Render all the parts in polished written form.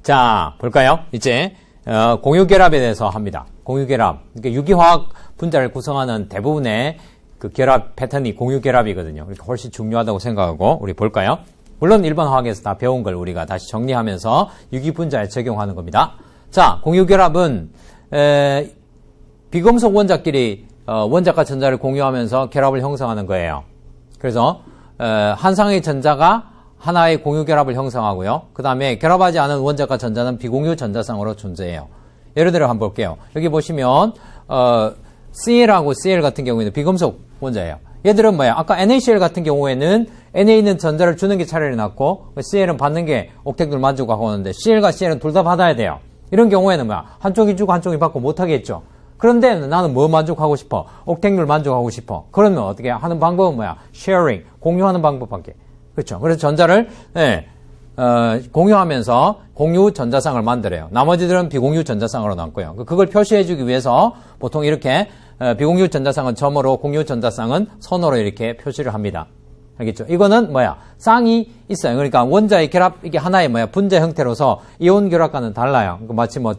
자, 볼까요? 이제 공유결합에 대해서 합니다. 공유결합. 그러니까 유기화학 분자를 구성하는 대부분의 그 결합 패턴이 공유결합이거든요. 그러니까 훨씬 중요하다고 생각하고 우리 볼까요? 물론 일반 화학에서 다 배운 걸 우리가 다시 정리하면서 유기분자에 적용하는 겁니다. 자, 공유결합은 비금속 원자끼리 원자과 전자를 공유하면서 결합을 형성하는 거예요. 그래서 한 쌍의 전자가 하나의 공유결합을 형성하고요. 그 다음에 결합하지 않은 원자과 전자는 비공유 전자쌍으로 존재해요. 예를 들어 한번 볼게요. 여기 보시면 CL하고 CL 같은 경우에는 비금속 원자예요. 얘들은 뭐야? 아까 NaCl 같은 경우에는 Na에 있는 전자를 주는 게 차라리 낫고 CL은 받는 게 옥택들 만족하고 하는데 CL과 CL은 둘 다 받아야 돼요. 이런 경우에는 뭐야? 한쪽이 주고 한쪽이 받고 못하겠죠. 그런데 나는 뭐 만족하고 싶어? 옥택률 만족하고 싶어. 그러면 어떻게 하는 방법은 뭐야? sharing, 공유하는 방법밖에. 그렇죠. 그래서 전자를 공유하면서 공유 전자쌍을 만들어요. 나머지들은 비공유 전자쌍으로 남고요. 그걸 표시해주기 위해서 보통 이렇게 비공유 전자쌍은 점으로, 공유 전자쌍은 선으로 이렇게 표시를 합니다. 알겠죠? 이거는 뭐야? 쌍이 있어요. 그러니까 원자의 결합, 이게 하나의 뭐야? 분자 형태로서 이온 결합과는 달라요. 그러니까 마치 뭐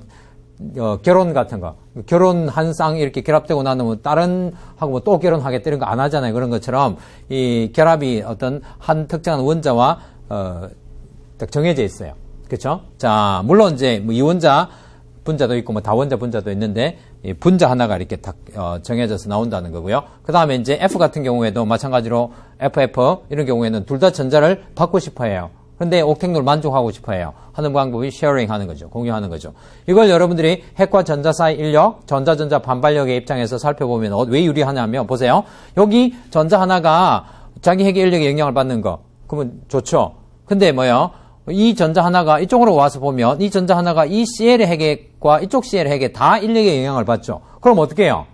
결혼 같은 거. 결혼 한 쌍 이렇게 결합되고 나면 뭐 다른 하고 뭐 또 결혼하겠다 이런 거 안 하잖아요. 그런 것처럼 이 결합이 어떤 한 특정한 원자와 딱 정해져 있어요. 그렇죠? 자, 물론 이제 뭐 이원자 분자도 있고 뭐 다원자 분자도 있는데 이 분자 하나가 이렇게 딱 정해져서 나온다는 거고요. 그다음에 이제 F 같은 경우에도 마찬가지로 FF 이런 경우에는 둘 다 전자를 받고 싶어 해요. 근데 옥택률 만족하고 싶어 해요. 하는 방법이 쉐어링 하는 거죠. 공유하는 거죠. 이걸 여러분들이 핵과 전자 사이 인력, 전자 반발력의 입장에서 살펴보면 왜 유리하냐면 보세요. 여기 전자 하나가 자기 핵의 인력에 영향을 받는 거. 그러면 좋죠. 근데 뭐요? 이 전자 하나가 이쪽으로 와서 보면 이 전자 하나가 이 CL의 핵과 이쪽 CL의 핵에 다 인력의 영향을 받죠. 그럼 어떻게 해요?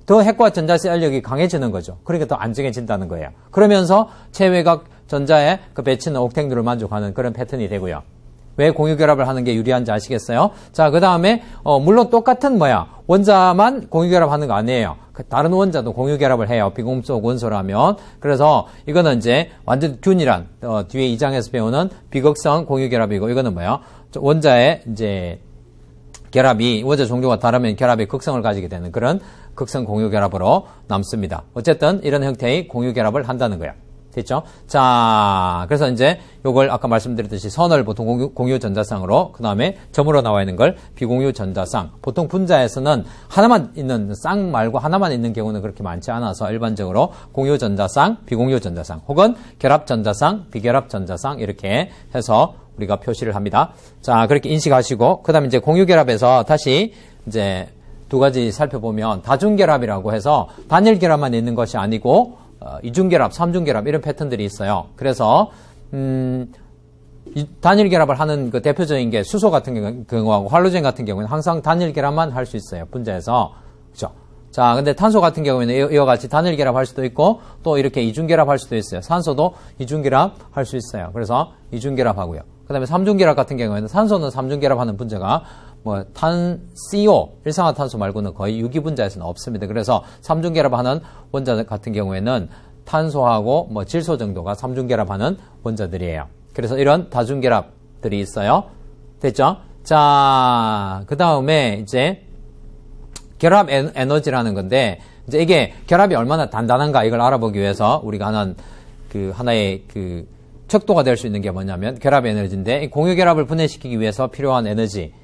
더 핵과 전자 인력이 강해지는 거죠. 그러니까 더 안정해진다는 거예요. 그러면서 체외각 전자의 그 배치는 옥택률을 만족하는 그런 패턴이 되고요. 왜 공유결합을 하는 게 유리한지 아시겠어요? 자, 그 다음에 물론 똑같은 뭐야? 원자만 공유결합하는 거 아니에요. 다른 원자도 공유결합을 해요. 비금속 원소라면. 그래서 이거는 이제 완전 균이란 뒤에 2장에서 배우는 비극성 공유결합이고 이거는 뭐야? 원자의 이제 결합이 원자 종류가 다르면 결합의 극성을 가지게 되는 그런 극성 공유결합으로 남습니다. 어쨌든 이런 형태의 공유결합을 한다는 거예요. 됐죠? 자, 그래서 이제 요걸 아까 말씀드렸듯이 선을 보통 공유 전자쌍으로, 그 다음에 점으로 나와 있는 걸 비공유 전자쌍. 보통 분자에서는 하나만 있는, 쌍 말고 하나만 있는 경우는 그렇게 많지 않아서 일반적으로 공유 전자쌍, 비공유 전자쌍, 혹은 결합 전자쌍, 비결합 전자쌍 이렇게 해서 우리가 표시를 합니다. 자, 그렇게 인식하시고, 그 다음에 이제 공유결합에서 다시 이제 두 가지 살펴보면 다중결합이라고 해서 단일 결합만 있는 것이 아니고 이중결합, 삼중결합 이런 패턴들이 있어요. 그래서 단일 결합을 하는 그 대표적인 게 수소 같은 경우하고 할로젠 같은 경우는 항상 단일 결합만 할 수 있어요. 분자에서. 그렇죠? 자, 근데 탄소 같은 경우에는 이와 같이 단일 결합할 수도 있고 또 이렇게 이중결합할 수도 있어요. 산소도 이중결합할 수 있어요. 그래서 이중결합하고요. 그다음에 삼중결합 같은 경우에는 산소는 삼중결합하는 분자가 뭐 CO, 일산화탄소 말고는 거의 유기분자에서는 없습니다. 그래서 삼중결합하는 원자 같은 경우에는 탄소하고 뭐 질소 정도가 삼중결합하는 원자들이에요. 그래서 이런 다중결합들이 있어요. 됐죠? 자, 그 다음에 이제 결합 에너지라는 건데 이제 이게 결합이 얼마나 단단한가 이걸 알아보기 위해서 우리가 하는 그 하나의 그 척도가 될 수 있는 게 뭐냐면 결합 에너지인데 공유결합을 분해시키기 위해서 필요한 에너지.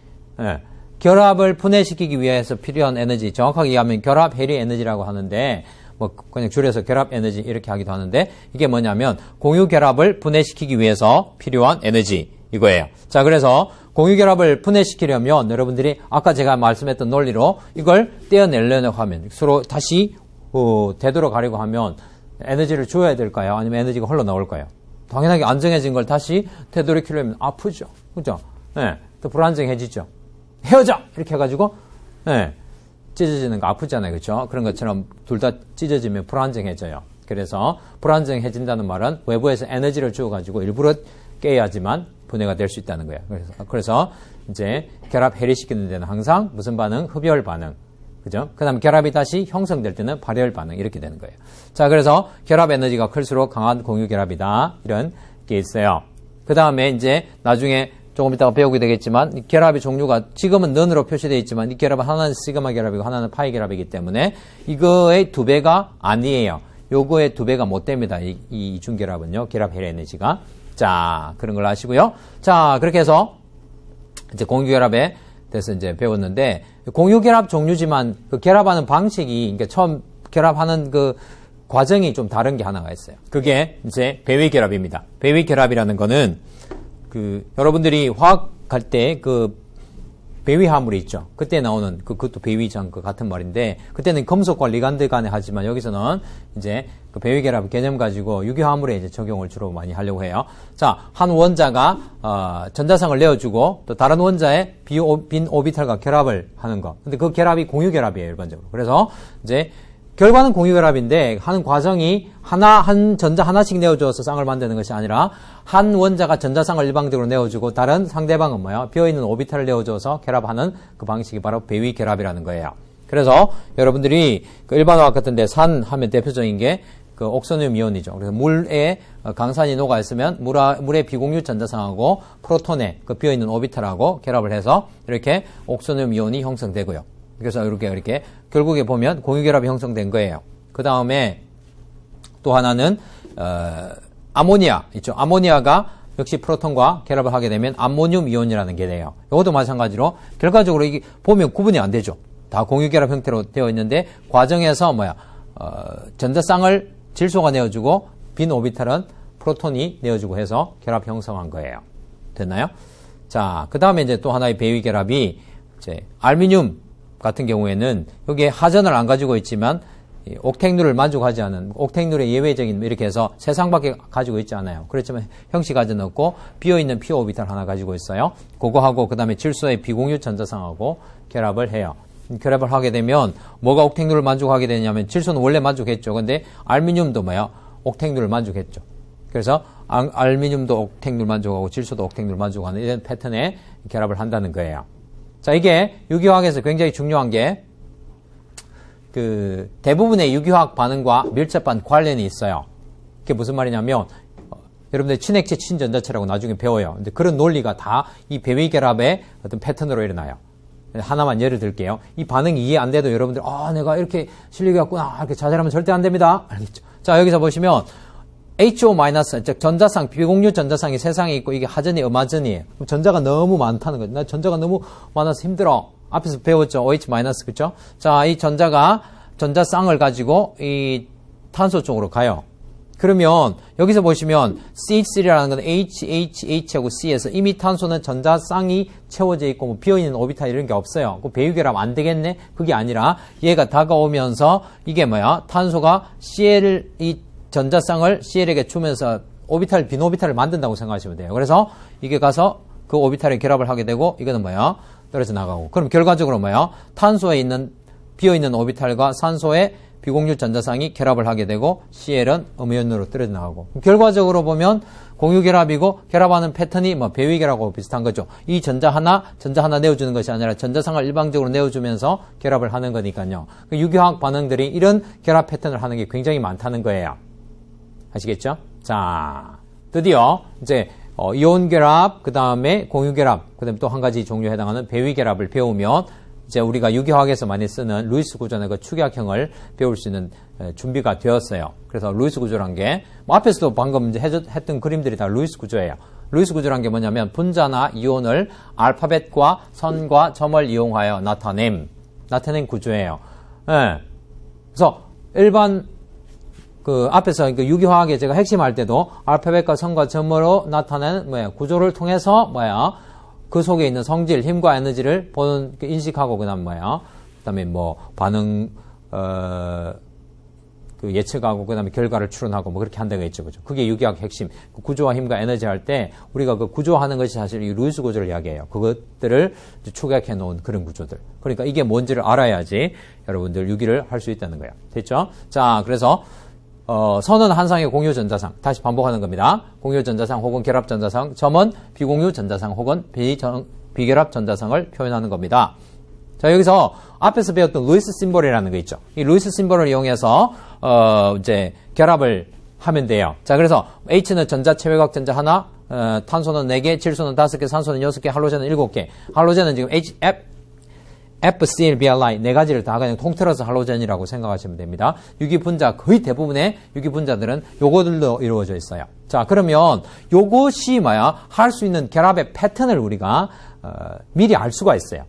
예. 결합을 분해시키기 위해서 필요한 에너지, 정확하게 얘기하면 결합 해리 에너지라고 하는데, 뭐 그냥 줄여서 결합 에너지 이렇게 하기도 하는데, 이게 뭐냐면 공유 결합을 분해시키기 위해서 필요한 에너지 이거예요. 자, 그래서 공유 결합을 분해시키려면 여러분들이 아까 제가 말씀했던 논리로 이걸 떼어내려고 하면 서로 다시 되도록 하려고 하면 에너지를 줘야 될까요? 아니면 에너지가 흘러 나올까요? 당연하게 안정해진 걸 다시 되돌이키려면 아프죠, 그죠? 네, 또 불안정해지죠. 헤어져! 이렇게 해가지고, 네, 찢어지는 거 아프잖아요. 그렇죠? 그런 것처럼 둘 다 찢어지면 불안정해져요. 그래서 불안정해진다는 말은 외부에서 에너지를 주어가지고 일부러 깨야지만 분해가 될 수 있다는 거예요. 그래서 이제 결합 해리시키는 데는 항상 무슨 반응? 흡열 반응. 그죠? 그 다음에 결합이 다시 형성될 때는 발열 반응. 이렇게 되는 거예요. 자, 그래서 결합 에너지가 클수록 강한 공유 결합이다. 이런 게 있어요. 그 다음에 이제 나중에 조금 이따가 배우게 되겠지만 이 결합의 종류가 지금은 넌으로 표시되어 있지만 이 결합은 하나는 시그마 결합이고 하나는 파이 결합이기 때문에 이거의 2배가 아니에요. 요거의 2배가 못 됩니다. 이 이중결합은요. 결합 헬 에너지가. 자, 그런 걸 아시고요. 자, 그렇게 해서 이제 공유결합에 대해서 이제 배웠는데 공유결합 종류지만 그 결합하는 방식이 그러니까 처음 결합하는 그 과정이 좀 다른 게 하나가 있어요. 그게 이제 배위결합입니다. 배위결합이라는 거는 그 여러분들이 화학할 때 그 배위화물이 있죠. 그때 나오는 그것도 배위장 그 같은 말인데 그때는 금속과 리간드 간에 하지만 여기서는 이제 그 배위결합 개념 가지고 유기화물에 이제 적용을 주로 많이 하려고 해요. 자, 한 원자가 전자상을 내어주고 또 다른 원자의 빈 오비탈과 결합을 하는 거. 근데 그 결합이 공유결합이에요, 일반적으로. 그래서 이제 결과는 공유결합인데 하는 과정이 한 전자 하나씩 내어줘서 쌍을 만드는 것이 아니라 한 원자가 전자쌍을 일방적으로 내어주고 다른 상대방은 뭐야? 비어있는 오비탈을 내어줘서 결합하는 그 방식이 바로 배위결합이라는 거예요. 그래서 여러분들이 그 일반 화학 같은데 산 하면 대표적인 게 그 옥소늄 이온이죠. 그래서 물에 강산이 녹아있으면 물의 비공유 전자쌍하고 프로톤의 그 비어있는 오비탈하고 결합을 해서 이렇게 옥소늄 이온이 형성되고요. 그래서 이렇게 결국에 보면 공유결합이 형성된 거예요. 그 다음에 또 하나는 아모니아 있죠. 아모니아가 역시 프로톤과 결합을 하게 되면 암모늄 이온이라는 게 돼요. 이것도 마찬가지로 결과적으로 이게 보면 구분이 안 되죠. 다 공유결합 형태로 되어 있는데 과정에서 전자쌍을 질소가 내어주고 빈 오비탈은 프로톤이 내어주고 해서 결합 형성한 거예요. 됐나요? 자, 그 다음에 이제 또 하나의 배위결합이 이제 알미늄 같은 경우에는 여기에 하전을 안 가지고 있지만 옥택률을 만족하지 않은 옥택률의 예외적인 이렇게 해서 세상밖에 가지고 있지 않아요. 그렇지만 형식 가져 넣고 비어있는 p 오비탈 하나 가지고 있어요. 그거하고 그 다음에 질소의 비공유 전자쌍하고 결합을 해요. 결합을 하게 되면 뭐가 옥택률을 만족하게 되냐면 질소는 원래 만족했죠. 근데 알미늄도 옥택률을 만족했죠. 그래서 알미늄도 옥택률 만족하고 질소도 옥택률 만족하는 이런 패턴의 결합을 한다는 거예요. 자, 이게 유기화학에서 굉장히 중요한 게 그 대부분의 유기화학 반응과 밀접한 관련이 있어요. 그게 무슨 말이냐면 여러분들 친액체 친전자체라고 나중에 배워요. 근데 그런 논리가 다 이 배위결합의 어떤 패턴으로 일어나요. 하나만 예를 들게요. 이 반응이 이해 안 돼도 여러분들 내가 이렇게 실력이 왔구나 이렇게 자잘하면 절대 안 됩니다. 알겠죠? 자, 여기서 보시면 HO-, 즉 전자쌍, 비공유 전자쌍이 세상에 있고 이게 하전이 음하전이에요. 그럼 전자가 너무 많다는 거죠. 나 전자가 너무 많아서 힘들어. 앞에서 배웠죠. OH-, 그렇죠? 자, 이 전자쌍을 가지고 이 탄소 쪽으로 가요. 그러면 여기서 보시면 CH3라는 건 HHH하고 C에서 이미 탄소는 전자쌍이 채워져 있고 뭐 비어있는 오비탈 이런 게 없어요. 그 배유결합 안 되겠네? 그게 아니라 얘가 다가오면서 이게 탄소가 이 전자쌍을 CL에게 주면서 빈 오비탈을 만든다고 생각하시면 돼요. 그래서 이게 가서 그 오비탈에 결합을 하게 되고 이거는 떨어져 나가고. 그럼 결과적으로 탄소에 있는 비어있는 오비탈과 산소의 비공유 전자쌍이 결합을 하게 되고 CL은 음이온으로 떨어져 나가고. 결과적으로 보면 공유결합이고 결합하는 패턴이 배위결합하고 비슷한 거죠. 이 전자 하나 내어주는 것이 아니라 전자쌍을 일방적으로 내어주면서 결합을 하는 거니까요. 유기화학 반응들이 이런 결합 패턴을 하는 게 굉장히 많다는 거예요. 아시겠죠? 자, 드디어 이제 이온 결합, 그 다음에 공유 결합, 그 다음에 또 한 가지 종류에 해당하는 배위 결합을 배우면 이제 우리가 유기화학에서 많이 쓰는 루이스 구조나 그 축약형을 배울 수 있는 준비가 되었어요. 그래서 루이스 구조란 게 앞에서도 방금 이제 했던 그림들이 다 루이스 구조예요. 루이스 구조란 게 뭐냐면 분자나 이온을 알파벳과 선과 점을 이용하여 나타낸 구조예요. 네. 그래서 일반 앞에서 유기화학에 제가 핵심할 때도 알파벳과 선과 점으로 나타내는 구조를 통해서 그 속에 있는 성질, 힘과 에너지를 인식하고 그다음에 반응 예측하고 그다음에 결과를 추론하고 그렇게 한다고 했죠, 그죠? 그게 유기화학 핵심. 구조와 힘과 에너지 할 때 우리가 그 구조하는 것이 사실 이 루이스 구조를 이야기해요. 그것들을 축약해 놓은 그런 구조들. 그러니까 이게 뭔지를 알아야지 여러분들 유기를 할 수 있다는 거예요. 됐죠? 자, 그래서 선은 한 쌍의 공유 전자상. 다시 반복하는 겁니다. 공유 전자상 혹은 결합 전자상. 점은 비공유 전자상 혹은 비결합 전자상을 표현하는 겁니다. 자, 여기서 앞에서 배웠던 루이스 심볼이라는 거 있죠. 이 루이스 심볼을 이용해서 이제 결합을 하면 돼요. 자, 그래서 H는 전자 체외각 전자 하나, 탄소는 4개, 질소는 5개, 산소는 6개, 할로젠은 7개. 할로젠은 지금 FCl-BRI 4가지를 다 그냥 통틀어서 할로젠이라고 생각하시면 됩니다. 유기분자, 거의 대부분의 유기분자들은 요거들로 이루어져 있어요. 자, 그러면 요것이 할 수 있는 결합의 패턴을 우리가 미리 알 수가 있어요.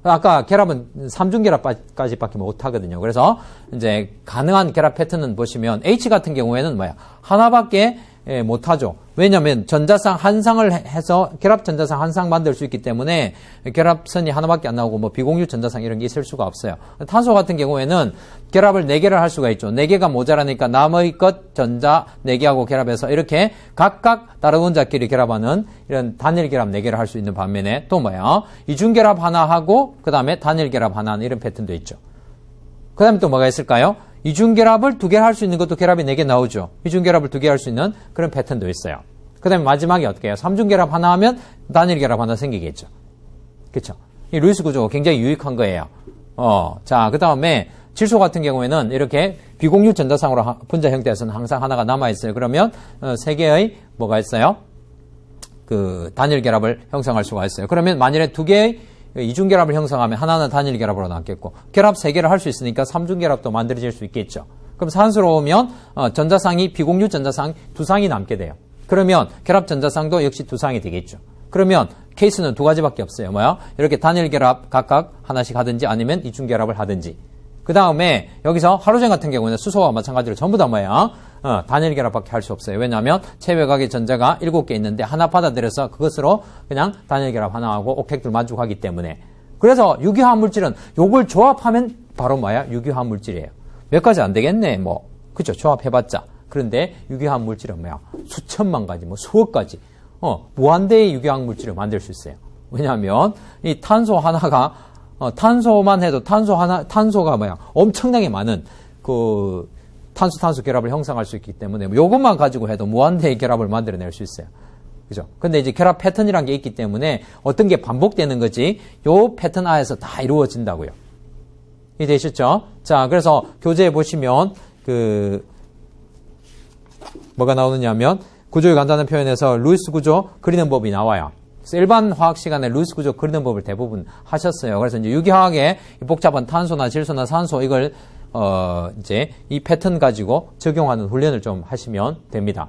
아까 결합은 3중 결합까지밖에 못 하거든요. 그래서 이제 가능한 결합 패턴은 보시면 H 같은 경우에는 하나밖에 못 하죠. 왜냐하면 전자쌍 한 쌍을 해서 결합 전자쌍 한 쌍 만들 수 있기 때문에 결합선이 하나밖에 안 나오고 비공유 전자쌍 이런 게 있을 수가 없어요. 탄소 같은 경우에는 결합을 4개를 할 수가 있죠. 4개가 모자라니까 나머지 것 전자 4개하고 결합해서 이렇게 각각 다른 원자끼리 결합하는 이런 단일 결합 4개를 할 수 있는 반면에 또 이중 결합 하나 하고 그 다음에 단일 결합 하나 하는 이런 패턴도 있죠. 그 다음에 또 뭐가 있을까요? 이중결합을 2개 할 수 있는 것도 결합이 4개 나오죠. 이중결합을 2개 할 수 있는 그런 패턴도 있어요. 그 다음에 마지막에 어떻게 해요? 3중결합 하나 하면 단일결합 하나 생기겠죠. 그렇죠? 이 루이스 구조가 굉장히 유익한 거예요. 자, 그 다음에 질소 같은 경우에는 이렇게 비공유 전자쌍으로 분자 형태에서는 항상 하나가 남아있어요. 그러면 3개의 뭐가 있어요? 그 단일결합을 형성할 수가 있어요. 그러면 만일에 2개의 이중결합을 형성하면 하나는 단일결합으로 남겠고 결합 3개를 할 수 있으니까 3중결합도 만들어질 수 있겠죠. 그럼 산소로 오면 전자쌍이 비공유 전자쌍 2쌍이 남게 돼요. 그러면 결합 전자쌍도 역시 2쌍이 되겠죠. 그러면 케이스는 2가지밖에 없어요. 이렇게 단일결합 각각 하나씩 하든지 아니면 이중결합을 하든지. 그 다음에 여기서 할로젠 같은 경우는 수소와 마찬가지로 전부 다 단일 결합밖에 할 수 없어요. 왜냐하면 체외각의 전자가 7개 있는데 하나 받아들여서 그것으로 그냥 단일 결합 하나 하고 옥택들 만족하기 때문에. 그래서 유기화학 물질은 요걸 조합하면 바로 유기화학 물질이에요. 몇 가지 안 되겠네. 그죠? 조합해봤자. 그런데 유기화학 물질은 수천만 가지, 수억 가지. 무한대의 유기화학 물질을 만들 수 있어요. 왜냐하면 이 탄소 하나가 탄소만 해도 탄소가 엄청나게 많은 탄소 결합을 형성할 수 있기 때문에 요것만 가지고 해도 무한대의 결합을 만들어낼 수 있어요. 그죠? 근데 이제 결합 패턴이라는 게 있기 때문에 어떤 게 반복되는 거지 요 패턴 하에서 다 이루어진다고요. 이해되셨죠? 자, 그래서 교재에 보시면 뭐가 나오느냐면 구조의 간단한 표현에서 루이스 구조 그리는 법이 나와요. 그래서 일반 화학 시간에 루이스 구조 그리는 법을 대부분 하셨어요. 그래서 이제 유기화학의 복잡한 탄소나 질소나 산소 이걸 이제 이 패턴 가지고 적용하는 훈련을 좀 하시면 됩니다.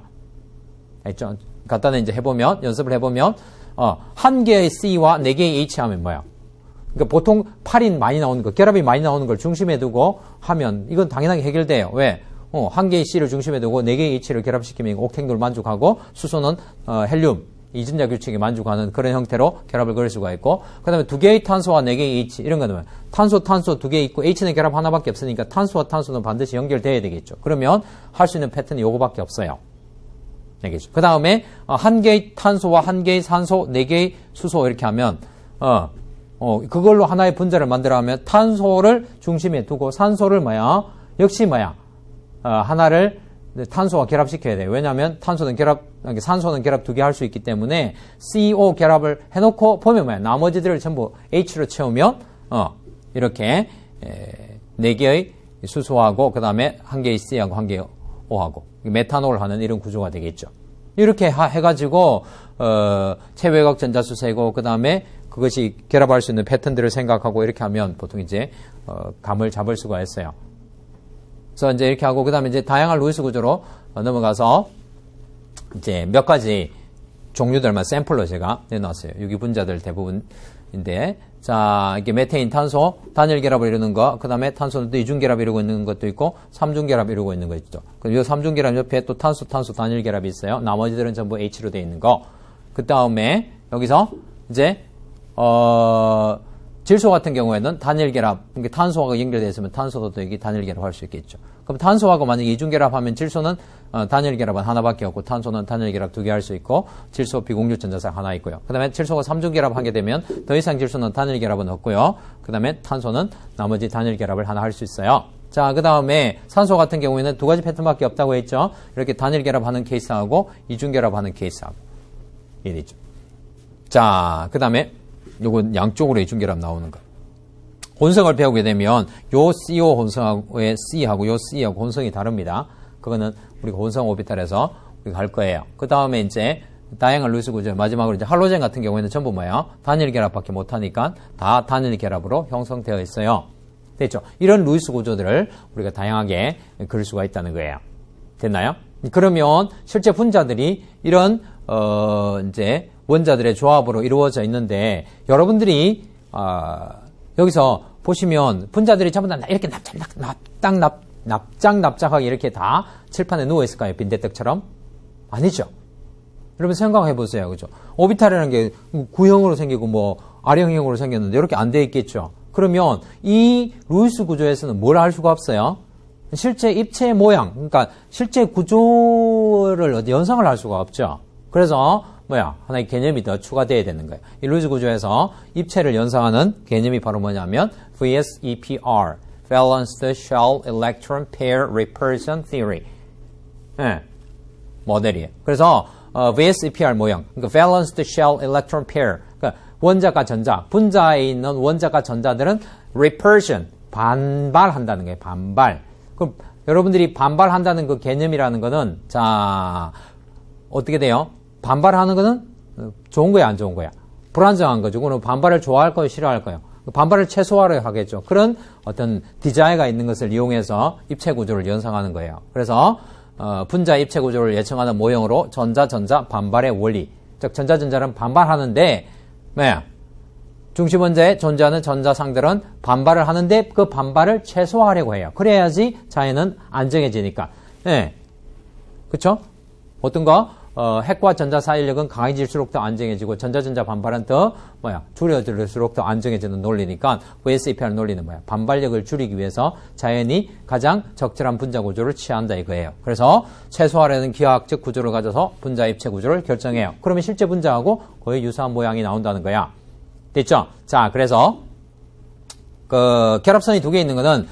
알죠? 간단히 이제 연습을 해보면, 한 개의 C와 4개의 H 하면 그러니까 보통 8인 많이 나오는 거, 결합이 많이 나오는 걸 중심에 두고 하면 이건 당연하게 해결돼요. 왜? 한 개의 C를 중심에 두고 4개의 H를 결합시키면 옥택률 만족하고 수소는 헬륨, 이전자 규칙에 만족하는 그런 형태로 결합을 그릴 수가 있고, 그 다음에 2개의 탄소와 4개의 H, 이런 거는 탄소 2개 있고 H는 결합 하나밖에 없으니까 탄소와 탄소는 반드시 연결돼야 되겠죠. 그러면 할 수 있는 패턴이 요거밖에 없어요. 알겠죠? 그 다음에 한 개의 탄소와 한 개의 산소, 4개의 수소 이렇게 하면 그걸로 하나의 분자를 만들어 하면 탄소를 중심에 두고 산소를 역시 하나를 탄소와 결합시켜야 돼요. 왜냐하면 산소는 결합 2개 할 수 있기 때문에 CO 결합을 해놓고 보면 나머지들을 전부 H로 채우면 이렇게 4개의 수소하고 그 다음에 한 개의 C하고 한 개의 O하고 메탄올 하는 이런 구조가 되겠죠. 이렇게 해가지고 체외각 전자수 세고 그 다음에 그것이 결합할 수 있는 패턴들을 생각하고 이렇게 하면 보통 이제 감을 잡을 수가 있어요. 그래서 이제 이렇게 하고, 그 다음에 이제 다양한 루이스 구조로 넘어가서 이제 몇 가지 종류들만 샘플로 제가 내놨어요. 유기분자들 대부분인데, 자, 이게 메테인, 탄소, 단일 결합을 이루는 거, 그 다음에 탄소는 또 이중 결합 이루고 있는 것도 있고, 3중 결합 이루고 있는 거 있죠. 그리고 이 3중 결합 옆에 또 탄소 단일 결합이 있어요. 나머지들은 전부 H로 되어 있는 거. 그 다음에 여기서 이제, 질소 같은 경우에는 단일 결합, 그러니까 탄소하고 연결되어 있으면 탄소도 여기 단일 결합할 수 있겠죠. 그럼 탄소하고 만약에 이중 결합하면 질소는 단일 결합은 하나밖에 없고 탄소는 단일 결합 2개 할 수 있고 질소 비공유 전자쌍 하나 있고요. 그 다음에 질소가 3중 결합하게 되면 더 이상 질소는 단일 결합은 없고요. 그 다음에 탄소는 나머지 단일 결합을 하나 할 수 있어요. 자, 그 다음에 산소 같은 경우에는 2가지 패턴밖에 없다고 했죠. 이렇게 단일 결합하는 케이스하고 이중 결합하는 케이스하고 이해되죠. 자, 그 다음에 요건 양쪽으로 이중결합 나오는 거. 혼성을 배우게 되면 요 CO 혼성의 C하고 요 C하고 혼성이 다릅니다. 그거는 우리가 혼성 오비탈에서 우리가 할 거예요. 그 다음에 이제 다양한 루이스 구조. 마지막으로 이제 할로젠 같은 경우에는 전부 뭐예요? 단일 결합밖에 못하니까 다 단일 결합으로 형성되어 있어요. 됐죠? 이런 루이스 구조들을 우리가 다양하게 그릴 수가 있다는 거예요. 됐나요? 그러면 실제 분자들이 이런 이제 원자들의 조합으로 이루어져 있는데 여러분들이 여기서 보시면 분자들이 전부 다 이렇게 납작하게 이렇게 다 칠판에 누워 있을까요? 빈대떡처럼? 아니죠. 여러분 생각해 보세요. 그죠? 오비탈이라는 게 구형으로 생기고 뭐 R형으로 생겼는데 이렇게 안 돼 있겠죠. 그러면 이 루이스 구조에서는 뭘 할 수가 없어요? 실제 입체 모양, 그러니까 실제 구조를 연상을 할 수가 없죠. 그래서 하나의 개념이 더 추가되어야 되는 거예요. 이 루이스 구조에서 입체를 연상하는 개념이 바로 뭐냐면 VSEPR, Balanced Shell Electron Pair Repulsion Theory. 네, 모델이에요. 그래서 VSEPR 모형, 그러니까 Balanced Shell Electron Pair, 그러니까 원자과 전자, 분자에 있는 원자과 전자들은 repulsion, 반발한다는 거예요. 반발. 그럼 여러분들이 반발한다는 그 개념이라는 거는 자 어떻게 돼요? 반발하는 거는 좋은 거야, 안 좋은 거야? 불안정한 거죠. 그거는 반발을 좋아할 거예요, 싫어할 거예요? 반발을 최소화를 하겠죠. 그런 어떤 디자인가 있는 것을 이용해서 입체 구조를 연상하는 거예요. 그래서 분자 입체 구조를 예측하는 모형으로 전자 반발의 원리. 즉 전자는 반발하는데 중심 원자에 존재하는 전자상들은 반발을 하는데 그 반발을 최소화하려고 해요. 그래야지 자연은 안정해지니까. 네. 그쵸? 어떤 거? 핵과 전자 사이력은 강해질수록 더 안정해지고 전자 반발은 더 줄여들수록 더 안정해지는 논리니까 VSEPR 논리는 반발력을 줄이기 위해서 자연이 가장 적절한 분자 구조를 취한다 이거예요. 그래서 최소화라는 기하학적 구조를 가져서 분자 입체 구조를 결정해요. 그러면 실제 분자하고 거의 유사한 모양이 나온다는 거야. 됐죠? 자, 그래서 결합선이 두 개 있는 거는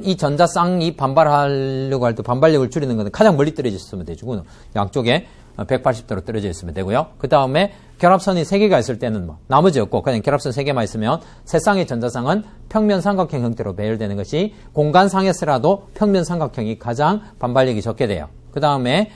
이 전자 쌍이 반발하려고 할 때 반발력을 줄이는 거는 가장 멀리 떨어져 있으면 되죠. 양쪽에 180도로 떨어져 있으면 되고요. 그 다음에 결합선이 3개가 있을 때는 나머지 없고 그냥 결합선 3개만 있으면 세 쌍의 전자쌍은 평면 삼각형 형태로 배열되는 것이 공간상에서라도 평면 삼각형이 가장 반발력이 적게 돼요. 그 다음에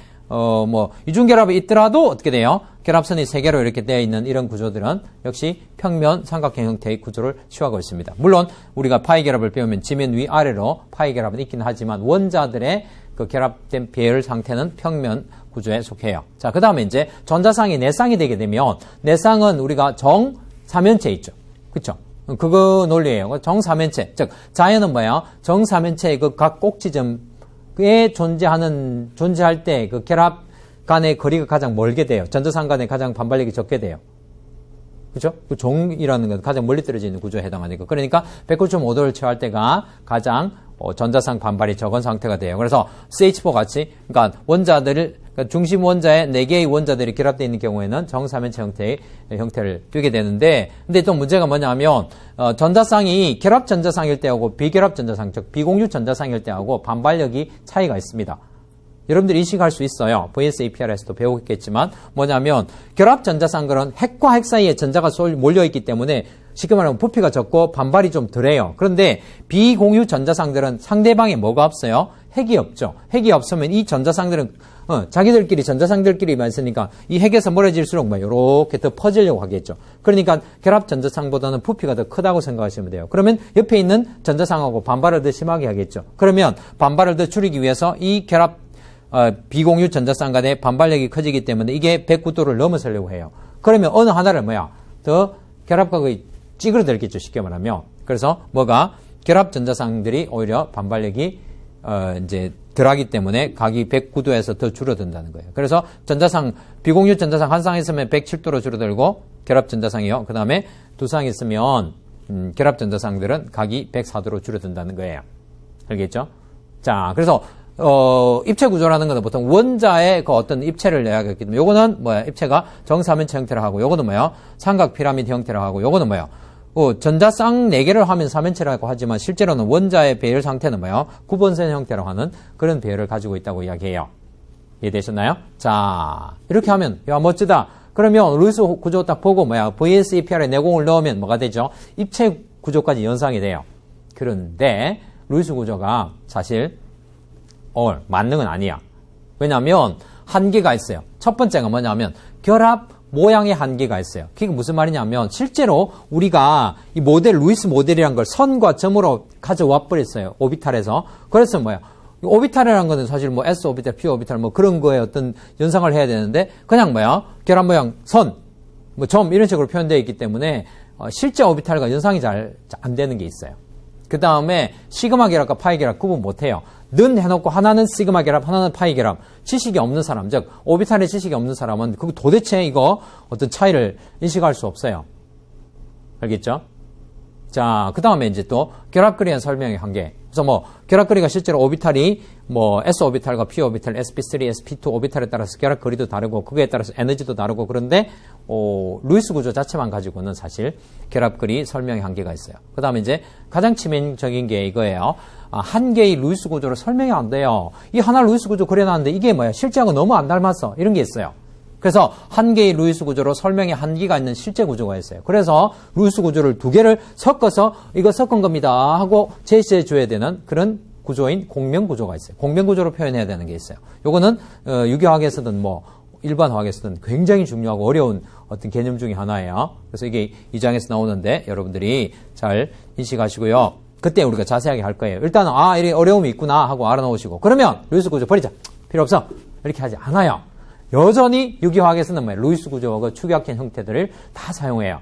이중결합이 있더라도 어떻게 돼요? 결합선이 3개로 이렇게 되어 있는 이런 구조들은 역시 평면 삼각형 형태의 구조를 취하고 있습니다. 물론 우리가 파이 결합을 배우면 지면 위아래로 파이 결합은 있긴 하지만 원자들의 그 결합된 배열 상태는 평면 구조에 속해요. 자, 그 다음에 이제 전자쌍이 4쌍이 되게 되면 4쌍은 우리가 정사면체 있죠. 그쵸? 그거 논리예요. 정사면체. 즉, 자연은 정사면체의 그 각 꼭지점에 존재할 때 그 결합 간의 거리가 가장 멀게 돼요. 전자쌍 간에 가장 반발력이 적게 돼요. 그죠? 그 종이라는 건 가장 멀리 떨어져 있는 구조에 해당하니까. 그러니까 109.5도를 취할 때가 가장 전자쌍 반발이 적은 상태가 돼요. 그래서 CH4 같이, 그러니까 중심 원자에 4개의 원자들이 결합되어 있는 경우에는 정사면체 형태의 형태를 띠게 되는데, 근데 또 문제가 뭐냐면, 전자쌍이 결합 전자쌍일 때하고 비결합 전자쌍, 즉 비공유 전자쌍일 때하고 반발력이 차이가 있습니다. 여러분들이 인식할 수 있어요. VSEPR에서도 배우겠지만 뭐냐면 결합 전자쌍들은 핵과 핵 사이에 전자가 몰려있기 때문에 쉽게 말하면 부피가 적고 반발이 좀 덜해요. 그런데 비공유 전자쌍들은 상대방에 뭐가 없어요? 핵이 없죠. 핵이 없으면 이 전자쌍들은 자기들끼리 전자쌍들끼리만 있으니까 이 핵에서 멀어질수록 이렇게 더 퍼지려고 하겠죠. 그러니까 결합 전자쌍보다는 부피가 더 크다고 생각하시면 돼요. 그러면 옆에 있는 전자쌍하고 반발을 더 심하게 하겠죠. 그러면 반발을 더 줄이기 위해서 이 비공유 전자쌍 간의 반발력이 커지기 때문에 이게 109도를 넘어서려고 해요. 그러면 어느 하나를 더 결합각이 찌그러들겠죠. 쉽게 말하면. 그래서 결합 전자쌍들이 오히려 반발력이 이제 덜하기 때문에 각이 109도에서 더 줄어든다는 거예요. 그래서 비공유 전자쌍 한 쌍 있으면 107도로 줄어들고 결합 전자쌍이요. 그 다음에 두 쌍 있으면 결합 전자쌍들은 각이 104도로 줄어든다는 거예요. 알겠죠? 자, 그래서 입체 구조라는 것은 보통 원자의 그 어떤 입체를 이야기했기 때문에 요거는 입체가 정사면체 형태로 하고 요거는 삼각 피라미드 형태로 하고 요거는 전자쌍 4개를 하면 사면체라고 하지만 실제로는 원자의 배열 상태는 구번선 형태로 하는 그런 배열을 가지고 있다고 이야기해요. 이해되셨나요? 자, 이렇게 하면 멋지다. 그러면 루이스 구조 딱 보고 VSEPR에 내공을 넣으면 뭐가 되죠? 입체 구조까지 연상이 돼요. 그런데 루이스 구조가 사실 만능은 아니야. 왜냐하면 한계가 있어요. 첫 번째가 뭐냐면 결합 모양의 한계가 있어요. 그게 무슨 말이냐면 실제로 우리가 이 모델, 루이스 모델이란 걸 선과 점으로 가져와 버렸어요. 오비탈에서. 그래서 뭐야? 오비탈이라는 거는 사실 뭐 S 오비탈, P 오비탈 뭐 그런 거에 어떤 연상을 해야 되는데 그냥 뭐야? 결합 모양, 선, 뭐 점 이런 식으로 표현되어 있기 때문에 실제 오비탈과 연상이 잘 안 되는 게 있어요. 그 다음에 시그마 결합과 파이 결합 구분 못해요. 는 해놓고 하나는 시그마 결합, 하나는 파이 결합. 지식이 없는 사람, 즉 오비탈의 지식이 없는 사람은 그 도대체 이거 어떤 차이를 인식할 수 없어요. 알겠죠? 자, 그 다음에 이제 또 결합거리의 설명의 한계. 그래서 뭐 결합거리가 실제로 오비탈이 뭐 S 오비탈과 P 오비탈, sp3, sp2 오비탈에 따라서 결합거리도 다르고 그거에 따라서 에너지도 다르고 그런데 루이스 구조 자체만 가지고는 사실 결합거리 설명의 한계가 있어요. 그 다음에 이제 가장 치명적인 게 이거예요. 한 개의 루이스 구조를 설명이 안 돼요. 이 하나 루이스 구조 그려놨는데 이게 뭐야? 실제하고 너무 안 닮았어. 이런 게 있어요. 그래서 한 개의 루이스 구조로 설명의 한계가 있는 실제 구조가 있어요. 그래서 루이스 구조를 두 개를 섞어서 이거 섞은 겁니다 하고 제시해 줘야 되는 그런 구조인 공명 구조가 있어요. 공명 구조로 표현해야 되는 게 있어요. 요거는 유기화학에서든 뭐 일반 화학에서든 굉장히 중요하고 어려운 어떤 개념 중에 하나예요. 그래서 이게 2장에서 나오는데 여러분들이 잘 인식하시고요. 그때 우리가 자세하게 할 거예요. 일단은 이렇게 어려움이 있구나 하고 알아놓으시고 그러면 루이스 구조 버리자. 필요 없어. 이렇게 하지 않아요. 여전히 유기화학에서는 뭐예요? 루이스 구조하고 축약형 형태들을 다 사용해요.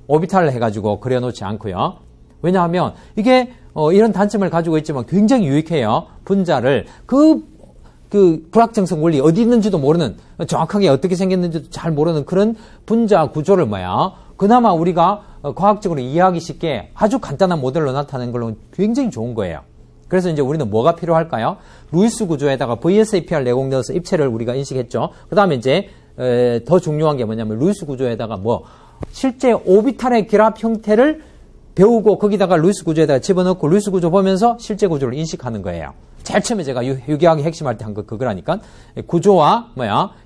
오비탈을 해가지고 그려놓지 않고요. 왜냐하면 이게 이런 단점을 가지고 있지만 굉장히 유익해요. 분자를 그 불확정성 원리 어디 있는지도 모르는 정확하게 어떻게 생겼는지도 잘 모르는 그런 분자 구조를 그나마 우리가 과학적으로 이해하기 쉽게 아주 간단한 모델로 나타내는 걸로 굉장히 좋은 거예요. 그래서 이제 우리는 뭐가 필요할까요? 루이스 구조에다가 VSAPR 내공 넣어서 입체를 우리가 인식했죠. 그 다음에 이제 더 중요한 게 뭐냐면 루이스 구조에다가 실제 오비탈의 결합 형태를 배우고 거기다가 루이스 구조에다가 집어넣고 루이스 구조 보면서 실제 구조를 인식하는 거예요. 제일 처음에 제가 유기화학의 핵심할 때 한 거 그거라니까. 구조와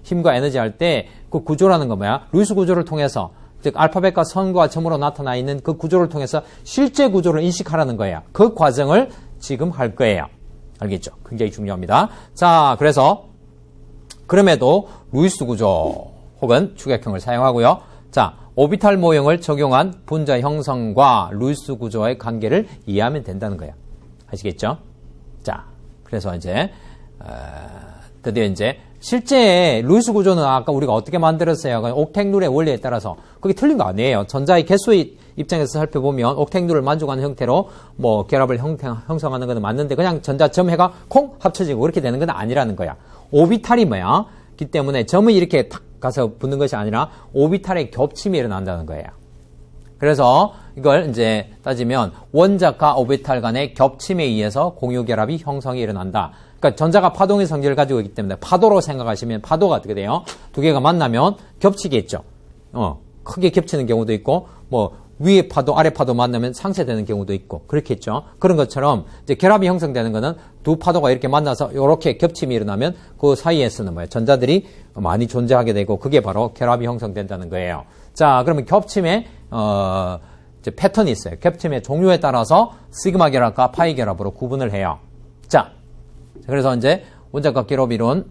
힘과 에너지 할 때 그 구조라는 거 루이스 구조를 통해서 즉 알파벳과 선과 점으로 나타나 있는 그 구조를 통해서 실제 구조를 인식하라는 거예요. 그 과정을 지금 할 거예요. 알겠죠? 굉장히 중요합니다. 자, 그래서 그럼에도 루이스 구조 혹은 축약형을 사용하고요. 자, 오비탈 모형을 적용한 분자 형성과 루이스 구조의 관계를 이해하면 된다는 거예요. 아시겠죠? 자, 그래서 이제 드디어 이제 실제 루이스 구조는 아까 우리가 어떻게 만들었어요? 옥택룰의 원리에 따라서 그게 틀린 거 아니에요. 전자의 개수의 입장에서 살펴보면 옥택룰을 만족하는 형태로 결합을 형성하는 것은 맞는데 그냥 전자 점 해가 콩 합쳐지고 그렇게 되는 건 아니라는 거야. 오비탈이 기 때문에 점이 이렇게 탁 가서 붙는 것이 아니라 오비탈의 겹침이 일어난다는 거예요. 그래서 이걸 이제 따지면 원자과 오비탈 간의 겹침에 의해서 공유결합이 형성이 일어난다. 그러니까 전자가 파동의 성질을 가지고 있기 때문에 파도로 생각하시면 파도가 어떻게 돼요? 두 개가 만나면 겹치겠죠. 크게 겹치는 경우도 있고 위에 파도, 아래 파도 만나면 상쇄되는 경우도 있고 그렇겠죠. 그런 것처럼 이제 결합이 형성되는 거는 두 파도가 이렇게 만나서 이렇게 겹침이 일어나면 그 사이에서는 전자들이 많이 존재하게 되고 그게 바로 결합이 형성된다는 거예요. 자, 그러면 겹침의 이제 패턴이 있어요. 겹침의 종류에 따라서 시그마 결합과 파이 결합으로 구분을 해요. 자, 그래서 이제 원자과 결합 이론에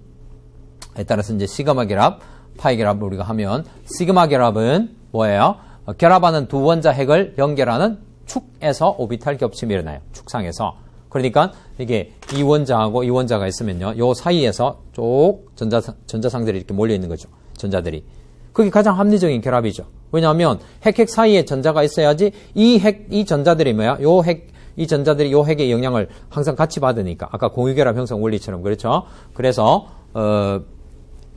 따라서 이제 시그마 결합, 파이 결합을 우리가 하면 시그마 결합은 뭐예요? 결합하는 두 원자 핵을 연결하는 축에서 오비탈 겹침이 일어나요. 축상에서. 그러니까 이게 이 원자하고 이 원자가 있으면요. 요 사이에서 쭉 전자상들이 이렇게 몰려 있는 거죠. 전자들이. 그게 가장 합리적인 결합이죠. 왜냐하면 핵 사이에 전자가 있어야지 이 전자들이 이 전자들이 요 핵의 영향을 항상 같이 받으니까. 아까 공유결합 형성 원리처럼 그렇죠. 그래서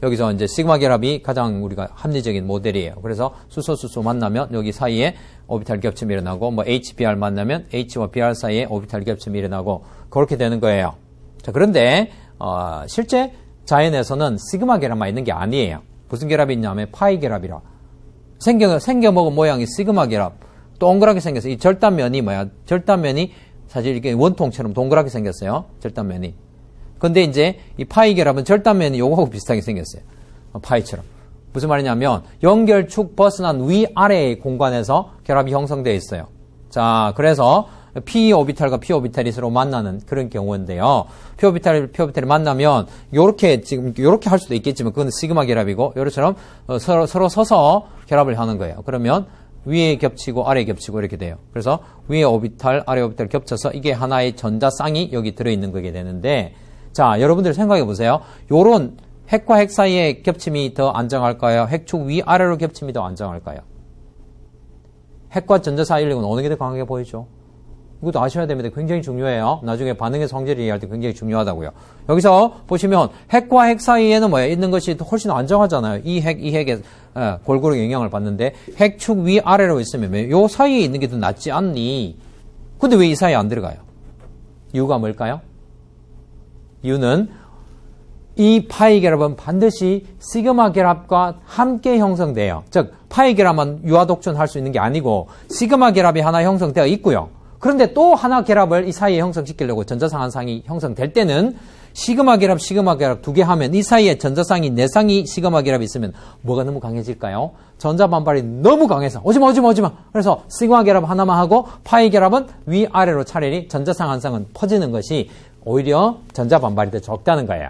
여기서 이제 시그마 결합이 가장 우리가 합리적인 모델이에요. 그래서 수소 만나면 여기 사이에 오비탈 겹침이 일어나고 HBr 만나면 H와 Br 사이에 오비탈 겹침이 일어나고 그렇게 되는 거예요. 자, 그런데 실제 자연에서는 시그마 결합만 있는 게 아니에요. 무슨 결합이 있냐면 파이 결합이라. 생겨먹은 모양이 시그마 결합. 동그랗게 생겼어요. 이 절단면이 절단면이 사실 이렇게 원통처럼 동그랗게 생겼어요. 절단면이. 근데 이제 이 파이 결합은 절단면이 요거하고 비슷하게 생겼어요. 파이처럼. 무슨 말이냐면 연결축 벗어난 위아래의 공간에서 결합이 형성되어 있어요. 자, 그래서 p 오비탈과 p 오비탈이 서로 만나는 그런 경우인데요. p 오비탈이 만나면 요렇게 지금 요렇게 할 수도 있겠지만 그건 시그마 결합이고 요렇처럼 서로 서서 결합을 하는 거예요. 그러면 위에 겹치고 아래 겹치고 이렇게 돼요. 그래서 위에 오비탈, 아래 오비탈 겹쳐서 이게 하나의 전자쌍이 여기 들어있는 거게 되는데, 자, 여러분들 생각해 보세요. 요런 핵과 핵 사이의 겹침이 더 안정할까요? 핵축 위아래로 겹침이 더 안정할까요? 핵과 전자 사이 인력은 어느 게 더 강하게 보이죠? 이것도 아셔야 됩니다. 굉장히 중요해요. 나중에 반응의 성질을 이해할 때 굉장히 중요하다고요. 여기서 보시면 핵과 핵 사이에는 뭐예요? 있는 것이 훨씬 안정하잖아요. 이 핵에 골고루 영향을 받는데 핵축 위아래로 있으면 요 사이에 있는 게 더 낫지 않니? 근데 왜 이 사이에 안 들어가요? 이유가 뭘까요? 이유는 이 파이 결합은 반드시 시그마 결합과 함께 형성돼요. 즉 파이 결합만 유아독존할 수 있는 게 아니고 시그마 결합이 하나 형성되어 있고요. 그런데 또 하나 결합을 이 사이에 형성시키려고 전자쌍 한 쌍이 형성될 때는 시그마 결합 두 개 하면 이 사이에 전자쌍이 네 쌍이 시그마 결합이 있으면 뭐가 너무 강해질까요? 전자 반발이 너무 강해서 오지마. 그래서 시그마 결합 하나만 하고 파이 결합은 위아래로 차라리 전자쌍 한 쌍은 퍼지는 것이 오히려 전자 반발이 더 적다는 거예요.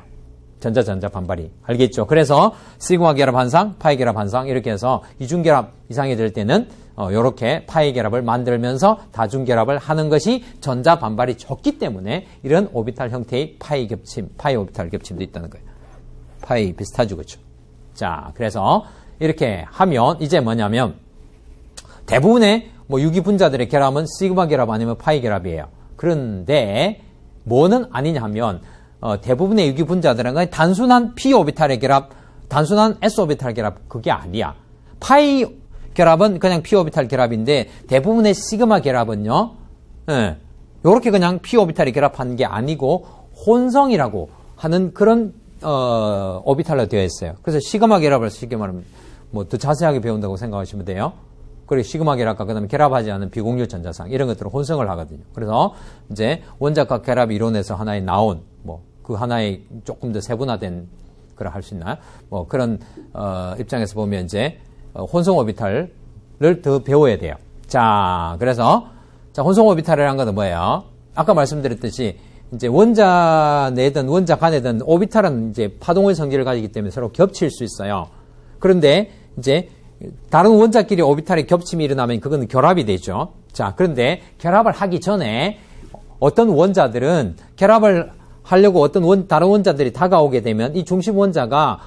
전자 반발이. 알겠죠? 그래서 시그마 결합 한 쌍, 파이 결합 한 쌍 이렇게 해서 이중 결합 이상이 될 때는 이렇게 파이 결합을 만들면서 다중 결합을 하는 것이 전자 반발이 적기 때문에 이런 오비탈 형태의 파이 오비탈 겹침도 있다는 거예요. 파이 비슷하죠, 그렇죠? 자, 그래서 이렇게 하면 이제 뭐냐면 대부분의 유기 분자들의 결합은 시그마 결합 아니면 파이 결합이에요. 그런데 뭐는 아니냐 하면 대부분의 유기 분자들은 단순한 p 오비탈의 결합, 단순한 s 오비탈 결합 그게 아니야. 파이 결합은 그냥 p 오비탈 결합인데 대부분의 시그마 결합은요, 요렇게 그냥 p 오비탈이 결합한 게 아니고 혼성이라고 하는 그런 오비탈로 되어 있어요. 그래서 시그마 결합을 쉽게 말하면 더 자세하게 배운다고 생각하시면 돼요. 그리고 시그마 결합과 그다음에 결합하지 않은 비공유 전자쌍 이런 것들은 혼성을 하거든요. 그래서 이제 원자과 결합 이론에서 하나의 나온 그 하나의 조금 더 세분화된 그걸 할 수 있나요? 그런 입장에서 보면 이제 혼성 오비탈을 더 배워야 돼요. 자, 그래서 혼성 오비탈이라는 것은 뭐예요? 아까 말씀드렸듯이 이제 원자 내든 원자 간에든 오비탈은 이제 파동의 성질을 가지기 때문에 서로 겹칠 수 있어요. 그런데 이제 다른 원자끼리 오비탈의 겹침이 일어나면 그건 결합이 되죠. 자, 그런데 결합을 하기 전에 어떤 원자들은 결합을 하려고 다른 원자들이 다가오게 되면 이 중심 원자가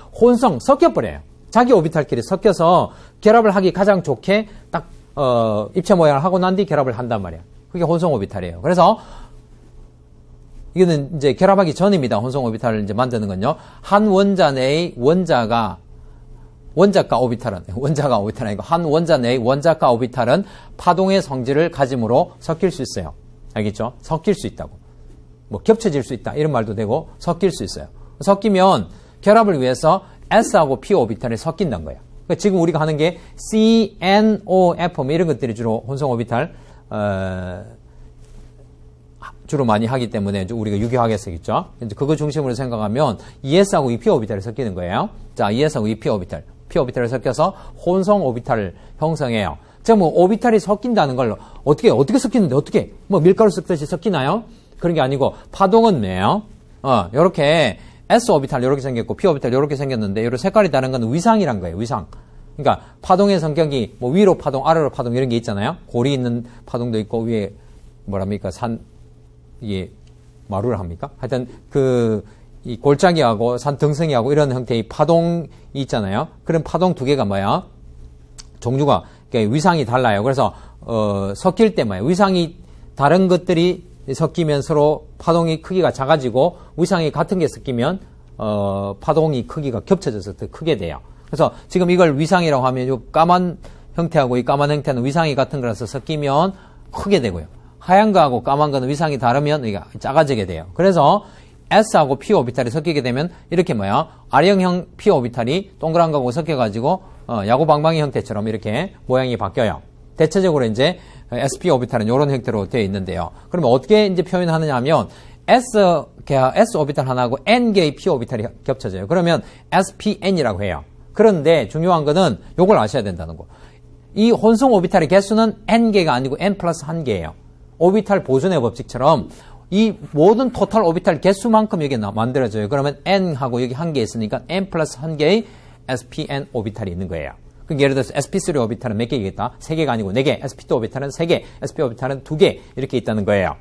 섞여버려요. 자기 오비탈끼리 섞여서 결합을 하기 가장 좋게 딱 입체 모양을 하고 난 뒤 결합을 한단 말이야. 그게 혼성 오비탈이에요. 그래서 이거는 이제 결합하기 전입니다. 혼성 오비탈을 이제 만드는 건요. 한 원자 내의 원자가 오비탈은 아니고 한 원자 내의 원자가 오비탈은 파동의 성질을 가짐으로 섞일 수 있어요. 알겠죠? 섞일 수 있다고. 겹쳐질 수 있다. 이런 말도 되고 섞일 수 있어요. 섞이면 결합을 위해서 S하고 P 오비탈이 섞인다는 거예요. 그러니까 지금 우리가 하는 게 C, N, O, F 이런 것들이 주로 혼성 오비탈 주로 많이 하기 때문에 우리가 유기화학에 쓰겠죠. 이제 그거 중심으로 생각하면 ES하고 EP 오비탈이 섞이는 거예요. 자, ES하고 EP 오비탈, P 오비탈을 섞여서 혼성 오비탈을 형성해요. 자, 오비탈이 섞인다는 걸 어떻게 섞이는데 어떻게 밀가루 섞듯이 섞이나요? 그런 게 아니고 파동은 뭐예요? 요렇게 S 오비탈 요렇게 생겼고 P 오비탈 요렇게 생겼는데 요런 색깔이 다른 건 위상이란 거예요. 위상. 그러니까 파동의 성격이 위로 파동, 아래로 파동 이런 게 있잖아요. 골이 있는 파동도 있고 위에 이게 마루를 합니까? 하여튼 이 골짜기하고 산 등성이하고 이런 형태의 파동이 있잖아요. 그런 파동 두 개가 뭐야? 종류가 위상이 달라요. 그래서 섞일 때 위상이 다른 것들이 섞이면 서로 파동의 크기가 작아지고 위상이 같은 게 섞이면 파동이 크기가 겹쳐져서 더 크게 돼요. 그래서 지금 이걸 위상이라고 하면 이 까만 형태하고 이 까만 형태는 위상이 같은 거라서 섞이면 크게 되고요. 하얀 거하고 까만 거는 위상이 다르면 이게 작아지게 돼요. 그래서 S하고 P 오비탈이 섞이게 되면 이렇게 R형형 P 오비탈이 동그란 거하고 섞여가지고 야구방망이 형태처럼 이렇게 모양이 바뀌어요. 대체적으로 이제 SP 오비탈은 이런 형태로 되어 있는데요. 그러면 어떻게 이제 표현하느냐 하면 S 오비탈 하나하고 N 개의 P 오비탈이 겹쳐져요. 그러면 SPN이라고 해요. 그런데 중요한 거는 이걸 아셔야 된다는 거. 이 혼성 오비탈의 개수는 N 개가 아니고 N 플러스 1개예요. 오비탈 보존의 법칙처럼 이 모든 토탈 오비탈 개수만큼 여기 만들어져요. 그러면 n하고 여기 한 개 있으니까 n 플러스 한 개의 spn 오비탈이 있는 거예요. 그러니까 예를 들어서 sp3 오비탈은 몇 개겠다? 3개가 아니고 4개, sp2 오비탈은 3개, sp 오비탈은 2개 이렇게 있다는 거예요.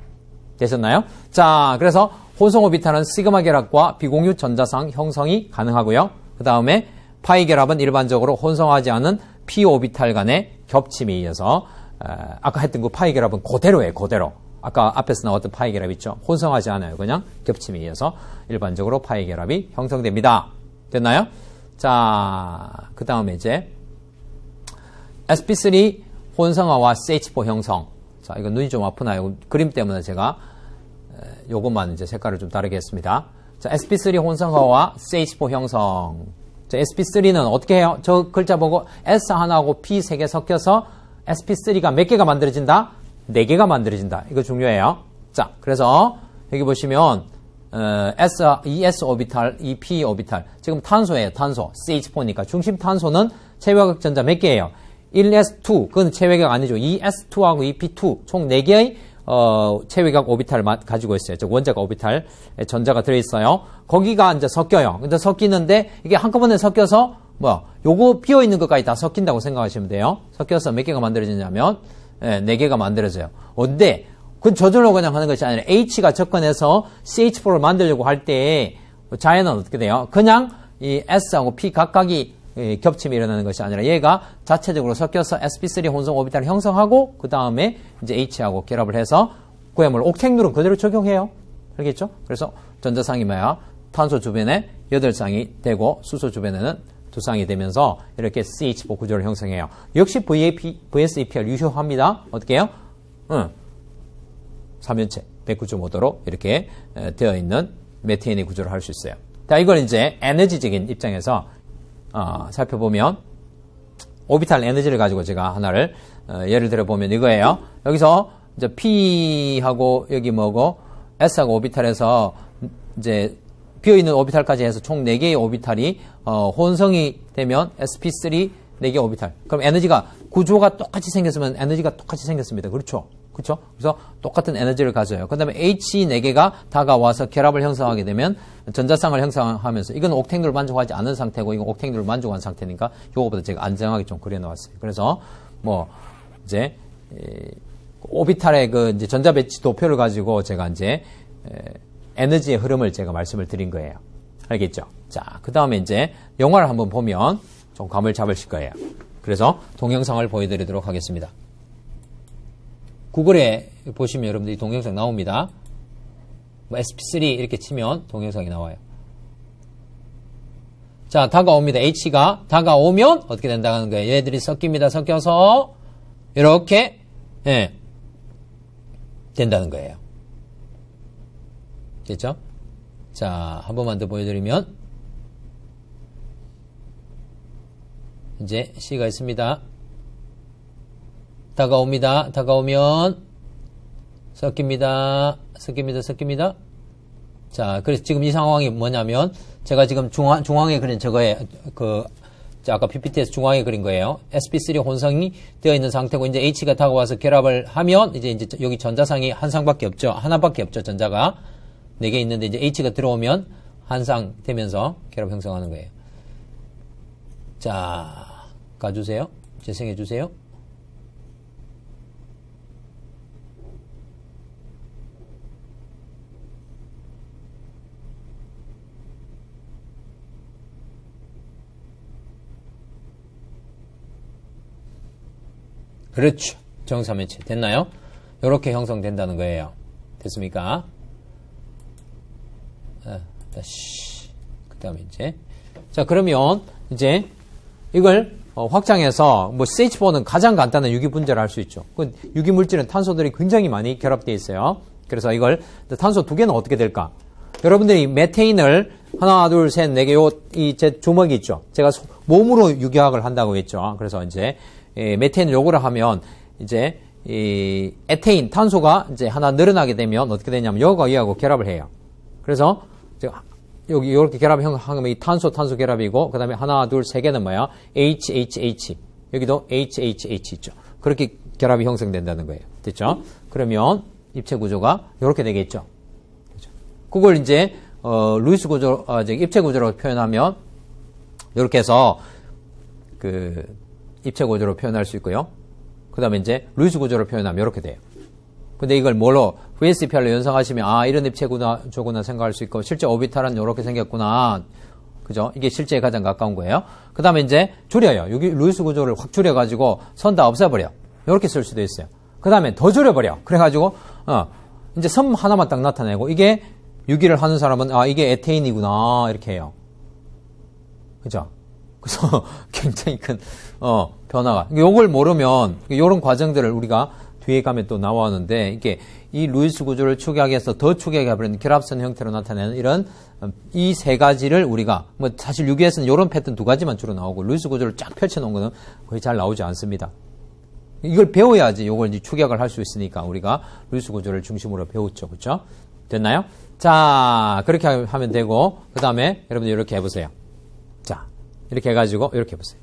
되셨나요? 자, 그래서 혼성 오비탈은 시그마 결합과 비공유 전자상 형성이 가능하고요. 그 다음에 파이 결합은 일반적으로 혼성하지 않은 p 오비탈 간의 겹침에 의해서 아까 했던 그 파이 결합은 그대로예요. 그대로. 아까 앞에서 나왔던 파이 결합 있죠? 혼성하지 않아요. 그냥 겹침에 의해서 일반적으로 파이 결합이 형성됩니다. 됐나요? 자, 그 다음에 이제 sp3 혼성화와 CH4 형성. 자, 이거 눈이 좀 아프나요? 그림 때문에 제가 요것만 이제 색깔을 좀 다르게 했습니다. 자, sp3 혼성화와 CH4 형성. 자, sp3는 어떻게 해요? 저 글자 보고 S 하나하고 P 3개 섞여서 sp3가 몇 개가 만들어진다? 4개가 만들어진다. 이거 중요해요. 자, 그래서 여기 보시면 ES 오비탈, EP 오비탈. 지금 탄소예요. 탄소. CH4니까. 중심 탄소는 체외각 전자 몇 개예요? 1s2. 그건 체외각 아니죠. 2s2하고 EP2. 총 4개의 체외각 오비탈을 가지고 있어요. 즉 원자가 오비탈 전자가 들어있어요. 거기가 이제 섞여요. 근데 섞이는데 이게 한꺼번에 섞여서 요거 비어있는 것까지 다 섞인다고 생각하시면 돼요. 섞여서 몇 개가 만들어지냐면 4개가 만들어져요. 근데 그건 저절로 그냥 하는 것이 아니라 H가 접근해서 CH4를 만들려고 할 때 자연은 어떻게 돼요? 그냥 이 S하고 P 각각이 겹침이 일어나는 것이 아니라 얘가 자체적으로 섞여서 sp3 혼성 오비탈을 형성하고 그 다음에 이제 H하고 결합을 해서 구해물 옥탱률은 그대로 적용해요. 알겠죠? 그래서 전자상이 뭐야? 탄소 주변에 8쌍이 되고 수소 주변에는 2쌍이 되면서 이렇게 CH4 구조를 형성해요. 역시 VSEPR 유효합니다. 어떻게 해요? 3연체 109.5도로 이렇게 되어 있는 메테인의 구조를 할 수 있어요. 자, 이걸 이제 에너지적인 입장에서 살펴보면 오비탈 에너지를 가지고 제가 하나를 예를 들어 보면 이거예요. 여기서 이제 P하고 여기 뭐고 S하고 오비탈에서 이제 비어있는 오비탈까지 해서 총 4개의 오비탈이 혼성이 되면 sp3 4개 오비탈. 그럼 에너지가 구조가 똑같이 생겼으면 에너지가 똑같이 생겼습니다. 그렇죠? 그렇죠? 그래서 똑같은 에너지를 가져요. 그 다음에 H 4개가 다가와서 결합을 형성하게 되면 전자쌍을 형성하면서 이건 옥탱률을 만족하지 않은 상태고 이건 옥탱률을 만족한 상태니까 요거보다 제가 안정하게 좀 그려놓았어요. 그래서 뭐 이제 오비탈의 그 이제 전자 배치 도표를 가지고 제가 이제 에너지의 흐름을 제가 말씀을 드린 거예요. 알겠죠? 자, 그 다음에 이제 영화를 한번 보면 좀 감을 잡으실 거예요. 그래서 동영상을 보여드리도록 하겠습니다. 구글에 보시면 여러분들이 동영상 나옵니다. 뭐 sp3 이렇게 치면 동영상이 나와요. 자, 다가옵니다. H가 다가오면 어떻게 된다는 거예요? 얘들이 섞입니다. 섞여서 이렇게 된다는 거예요. 됐죠? 자, 한 번만 더 보여드리면 이제 C가 있습니다. 다가옵니다. 다가오면 섞입니다. 섞입니다. 섞입니다. 자, 그래서 지금 이 상황이 뭐냐면 제가 지금 중앙에 그린 저거에 아까 PPT에서 중앙에 그린 거예요. sp3 혼성이 되어 있는 상태고 이제 H가 다가와서 결합을 하면 이제 여기 전자상이 한 쌍밖에 없죠. 하나밖에 없죠. 전자가 4개 있는데 이제 H가 들어오면 한 쌍 되면서 결합 형성하는 거예요. 자, 가주세요. 재생해 주세요. 그렇죠. 정삼면체 됐나요? 이렇게 형성된다는 거예요. 됐습니까? 다시 그 다음에 이제 자, 그러면 이제 이걸 확장해서 뭐 CH4는 가장 간단한 유기분자를 할 수 있죠. 그 유기물질은 탄소들이 굉장히 많이 결합되어 있어요. 그래서 이걸 탄소 2개는 어떻게 될까? 여러분들이 메테인을 하나, 둘, 셋, 4개 이 제 주먹이 있죠. 제가 몸으로 유기화학을 한다고 했죠. 그래서 이제 메테인을 요구를 하면 이제 이 에테인 탄소가 이제 하나 늘어나게 되면 어떻게 되냐면 여기가 이하고 결합을 해요. 그래서 여기 이렇게 결합하면 이 탄소 결합이고 그 다음에 하나, 둘, 3개는 뭐야? HHH 여기도 HHH 있죠. 그렇게 결합이 형성된다는 거예요. 됐죠? 그러면 입체 구조가 이렇게 되겠죠. 그죠? 그걸 이제 루이스 구조, 입체 구조로 표현하면 이렇게 해서 그 입체 구조로 표현할 수 있고요. 그 다음에 이제 루이스 구조로 표현하면 이렇게 돼요. 근데 이걸 뭘로 VSEPR로 연상하시면 아 이런 입체 구조구나 생각할 수 있고 실제 오비탈은 이렇게 생겼구나. 그죠? 이게 실제에 가장 가까운 거예요. 그 다음에 이제 줄여요. 여기 루이스 구조를 확 줄여가지고 선 다 없애버려. 이렇게 쓸 수도 있어요. 그 다음에 더 줄여버려. 그래가지고 이제 섬 하나만 딱 나타내고 이게 유기를 하는 사람은 아 이게 에테인이구나 이렇게 해요. 그죠? 그래서 굉장히 큰 변화가. 요걸 모르면 이런 과정들을 우리가 뒤에 가면 또 나왔는데 이게 이 루이스 구조를 축약하기 위해서 더 축약해버리는 결합선 형태로 나타내는 이런 이 세 가지를 우리가 뭐 사실 유기에서는 이런 패턴 두 가지만 주로 나오고 루이스 구조를 쫙 펼쳐놓은 거는 거의 잘 나오지 않습니다. 이걸 배워야지 이걸 이제 축약을 할 수 있으니까 우리가 루이스 구조를 중심으로 배웠죠. 그렇죠? 됐나요? 자, 그렇게 하면 되고 그 다음에 여러분들 이렇게 해보세요. 자, 이렇게 해가지고 이렇게 해보세요.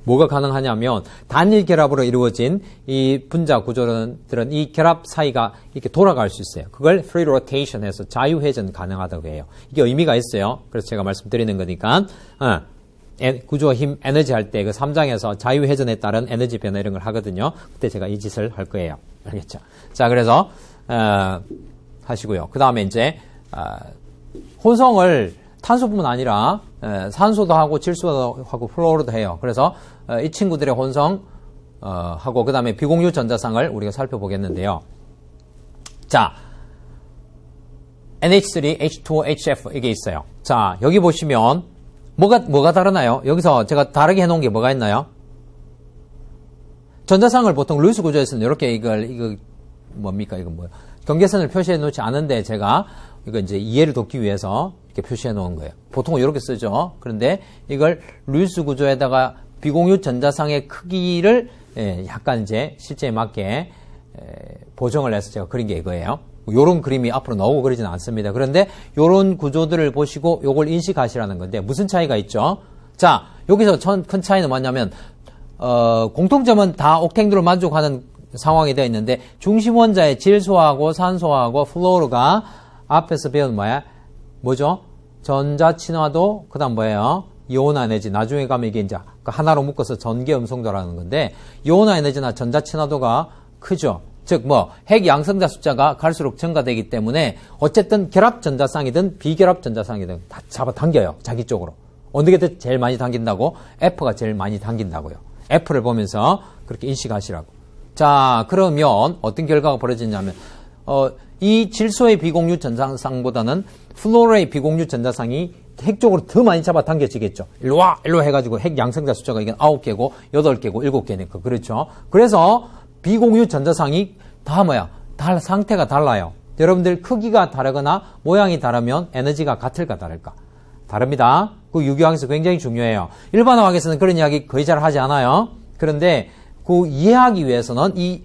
뭐가 가능하냐면 단일 결합으로 이루어진 이 분자 구조들은 이 결합 사이가 이렇게 돌아갈 수 있어요. 그걸 free rotation 해서 자유회전 가능하다고 해요. 이게 의미가 있어요. 그래서 제가 말씀드리는 거니까 구조와 힘, 에너지 할 때 그 3장에서 자유회전에 따른 에너지 변화 이런 걸 하거든요. 그때 제가 이 짓을 할 거예요. 알겠죠? 자, 그래서 하시고요. 그 다음에 이제 혼성을 탄소뿐만 아니라 산소도 하고 질소도 하고 플로로도 해요. 그래서 이 친구들의 혼성 하고 그 다음에 비공유 전자쌍을 우리가 살펴보겠는데요. 자, NH3, H2O, HF 이게 있어요. 자, 여기 보시면 뭐가 다르나요? 여기서 제가 다르게 해놓은 게 뭐가 있나요? 전자쌍을 보통 루이스 구조에서는 이렇게 이거 뭡니까? 이거 뭐예요? 경계선을 표시해 놓지 않은데 제가 이거 이제 이해를 돕기 위해서 이렇게 표시해 놓은 거예요. 보통은 이렇게 쓰죠. 그런데 이걸 루이스 구조에다가 비공유 전자쌍의 크기를 약간 이제 실제에 맞게 보정을 해서 제가 그린 게 이거예요. 요런 그림이 앞으로 나오고 그러지는 않습니다. 그런데 요런 구조들을 보시고 요걸 인식하시라는 건데 무슨 차이가 있죠? 자, 여기서 큰 차이는 뭐냐면 공통점은 다 옥탱도를 만족하는 상황이 되어 있는데 중심 원자의 질소하고 산소하고 플로르가 앞에서 배운 뭐죠? 전자 친화도 그다음 뭐예요? 이온화 에너지. 나중에 가면 이게 이제 하나로 묶어서 전개 음성도라는 건데 이온화 에너지나 전자 친화도가 크죠. 즉 핵 양성자 숫자가 갈수록 증가되기 때문에 어쨌든 결합 전자쌍이든 비결합 전자쌍이든 다 잡아당겨요. 자기 쪽으로. 어느 게 제일 많이 당긴다고? F가 제일 많이 당긴다고요. F를 보면서 그렇게 인식하시라고. 자, 그러면 어떤 결과가 벌어지냐면 이 질소의 비공유 전자쌍보다는 플로르의 비공유 전자쌍이 핵 쪽으로 더 많이 잡아당겨지겠죠. 일로 와! 일로 해가지고 핵 양성자 숫자가 이건 9개고 8개고 7개니까. 그렇죠? 그래서 비공유 전자쌍이 다 상태가 달라요. 여러분들 크기가 다르거나 모양이 다르면 에너지가 같을까 다를까? 다릅니다. 그 유기화학에서 굉장히 중요해요. 일반화학에서는 그런 이야기 거의 잘 하지 않아요. 그런데 그 이해하기 위해서는 이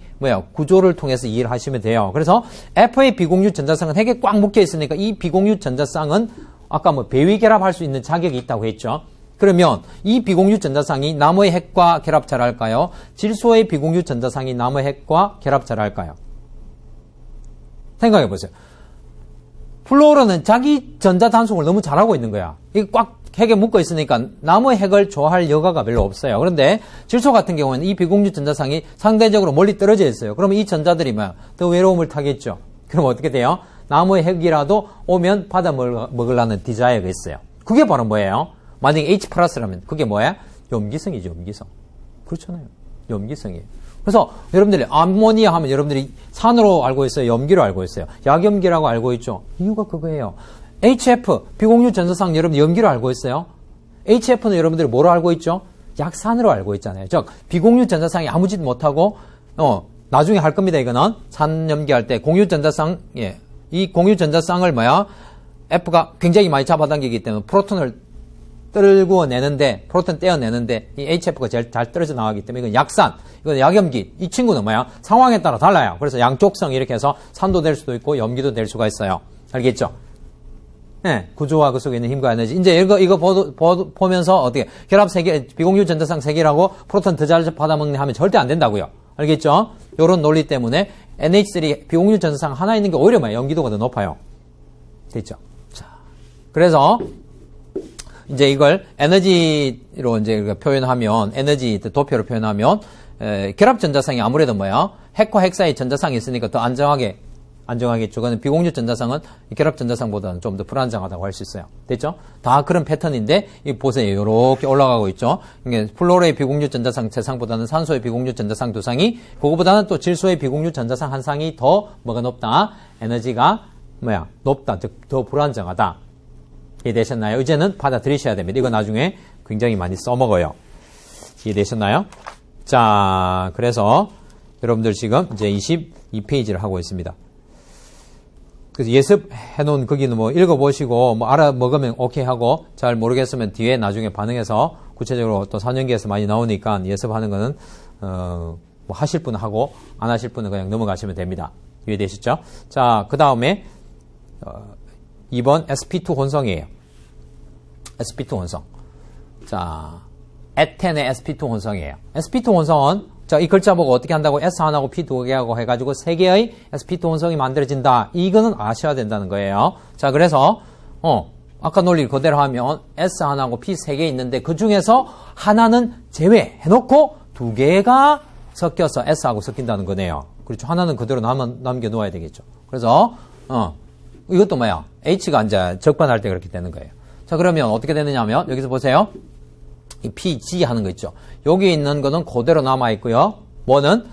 구조를 통해서 이해를 하시면 돼요. 그래서 F의 비공유 전자쌍은 핵에 꽉 묶여 있으니까 이 비공유 전자쌍은 아까 배위 결합할 수 있는 자격이 있다고 했죠. 그러면 이 비공유 전자쌍이 나무의 핵과 결합 잘할까요? 질소의 비공유 전자쌍이 나무의 핵과 결합 잘할까요? 생각해 보세요. 플로르는 자기 전자 단속을 너무 잘하고 있는 거야. 이게 꽉 핵에 묶어 있으니까 나무의 핵을 좋아할 여가가 별로 없어요. 그런데 질소 같은 경우는 이 비공유 전자쌍이 상대적으로 멀리 떨어져 있어요. 그러면 이 전자들이 더 외로움을 타겠죠. 그럼 어떻게 돼요? 나무의 핵이라도 오면 받아 먹으려는 디자이어가 있어요. 그게 바로 뭐예요? 만약에 H 플러스라면 그게 뭐야? 염기성이죠. 염기성. 그렇잖아요. 염기성이에요. 그래서 여러분들이 암모니아 하면 여러분들이 산으로 알고 있어요? 염기로 알고 있어요? 약염기라고 알고 있죠? 이유가 그거예요. HF, 비공유 전자쌍 여러분 염기로 알고 있어요? HF는 여러분들이 뭐로 알고 있죠? 약산으로 알고 있잖아요. 즉 비공유 전자쌍이 아무 짓 못하고 나중에 할 겁니다. 이거는 산염기할 때 공유 전자쌍 이 공유 전자쌍을 F가 굉장히 많이 잡아당기기 때문에 프로톤을 떨구어내는데 프로톤 떼어내는데 이 HF가 제일 잘 떨어져 나가기 때문에 이건 약산, 이건 약염기. 이 친구는 상황에 따라 달라요. 그래서 양쪽성 이렇게 해서 산도 될 수도 있고 염기도 될 수가 있어요. 알겠죠? 네, 구조와 그 속에 있는 힘과 에너지. 이제 이거 보면서 어떻게 결합 세계, 비공유 전자쌍 세계라고 프로톤 더 잘 받아먹네 하면 절대 안 된다고요. 알겠죠? 요런 논리 때문에 NH3 비공유 전자상 하나 있는 게 오히려 연기도가 더 높아요. 됐죠? 자, 그래서 이제 이걸 에너지로 이제 표현하면, 에너지 도표로 표현하면, 결합 전자상이 아무래도 핵과 핵 사이 전자상이 있으니까 더 안정하겠죠. 그거는 비공유 전자상은 결합 전자상보다는 좀 더 불안정하다고 할 수 있어요. 됐죠? 다 그런 패턴인데, 이 보세요. 이렇게 올라가고 있죠. 이게 플로로의 비공유 전자상 3상보다는 산소의 비공유 전자상 2상이, 그거보다는 또 질소의 비공유 전자상 1상이 더 뭐가 높다? 에너지가 높다. 즉, 더 불안정하다. 이해되셨나요? 이제는 받아들이셔야 됩니다. 이거 나중에 굉장히 많이 써먹어요. 이해되셨나요? 자, 그래서 여러분들 지금 이제 22페이지를 하고 있습니다. 그래서 예습해 놓은 거기는 읽어보시고 알아먹으면 오케이 하고 잘 모르겠으면 뒤에 나중에 반응해서 구체적으로 또 4년기에서 많이 나오니까 예습하는 거는 하실 분은 하고 안 하실 분은 그냥 넘어가시면 됩니다. 이해되셨죠? 자, 그 다음에 2번 sp2 혼성이에요. sp2 혼성. 자, 에텐의 sp2 혼성이에요. sp2 혼성은 자, 이 글자 보고 어떻게 한다고 S1하고 P 2개하고 해가지고 3개의 sp2 혼성이 만들어진다. 이거는 아셔야 된다는 거예요. 자, 그래서 아까 논리를 그대로 하면 S1하고 P 3개 있는데 그 중에서 하나는 제외해놓고 2개가 섞여서 S하고 섞인다는 거네요. 그렇죠. 하나는 그대로 남겨놓아야 되겠죠. 그래서 이것도 H가 이제 적반할 때 그렇게 되는 거예요. 자, 그러면 어떻게 되느냐 하면 여기서 보세요. 이 PG 하는 거 있죠. 여기 있는 거는 그대로 남아있고요. 뭐는,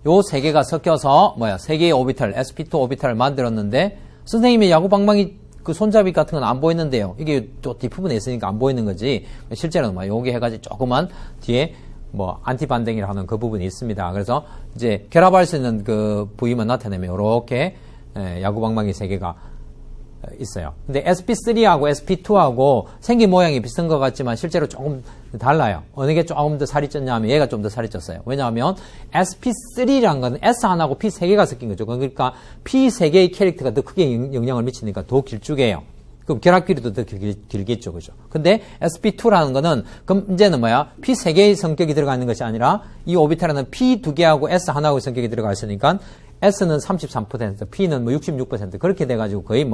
요 세 개가 섞여서, 3개의 오비탈, sp2 오비탈을 만들었는데, 선생님의 야구방망이 그 손잡이 같은 건 안 보이는데요. 이게 또 뒷부분에 있으니까 안 보이는 거지. 실제로는 여기 해가지고 조그만 뒤에 안티반댕이라 하는 그 부분이 있습니다. 그래서 이제 결합할 수 있는 그 부위만 나타내면 이렇게 야구방망이 3개가 있어요. 근데 sp3하고 sp2하고 생긴 모양이 비슷한 것 같지만 실제로 조금 달라요. 어느 게 조금 더 살이 쪘냐면 얘가 좀 더 살이 쪘어요. 왜냐하면 sp3라는 거는 S1하고 P 3개가 섞인 거죠. 그러니까 P 3개의 캐릭터가 더 크게 영향을 미치니까 더 길쭉해요. 그럼 결합 길이도 더 길겠죠. 그죠? 근데 sp2라는 거는 그럼 이제는 P 3개의 성격이 들어가 있는 것이 아니라 이 오비탈에는 P 2개하고 S 하나하고 성격이 들어가 있으니까 S는 33%, P는 66% 그렇게 돼가지고 거의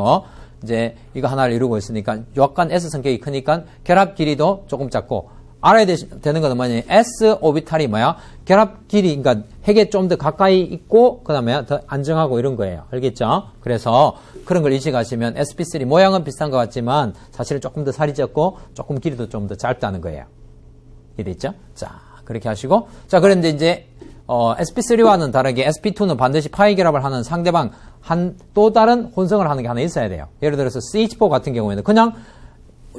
이제 이거 하나를 이루고 있으니까 약간 S 성격이 크니까 결합 길이도 조금 작고 알아야 되는 거는 뭐냐면 S 오비탈이 결합 길이, 그러니까 핵에 좀 더 가까이 있고 그 다음에 더 안정하고 이런 거예요. 알겠죠? 그래서 그런 걸 인식하시면 sp3 모양은 비슷한 것 같지만 사실은 조금 더 살이 적고 조금 길이도 좀 더 짧다는 거예요. 이해됐죠? 자, 그렇게 하시고 자, 그런데 이제 sp3와는 다르게 sp2는 반드시 파이 결합을 하는 상대방 또 다른 혼성을 하는 게 하나 있어야 돼요. 예를 들어서 CH4 같은 경우에는 그냥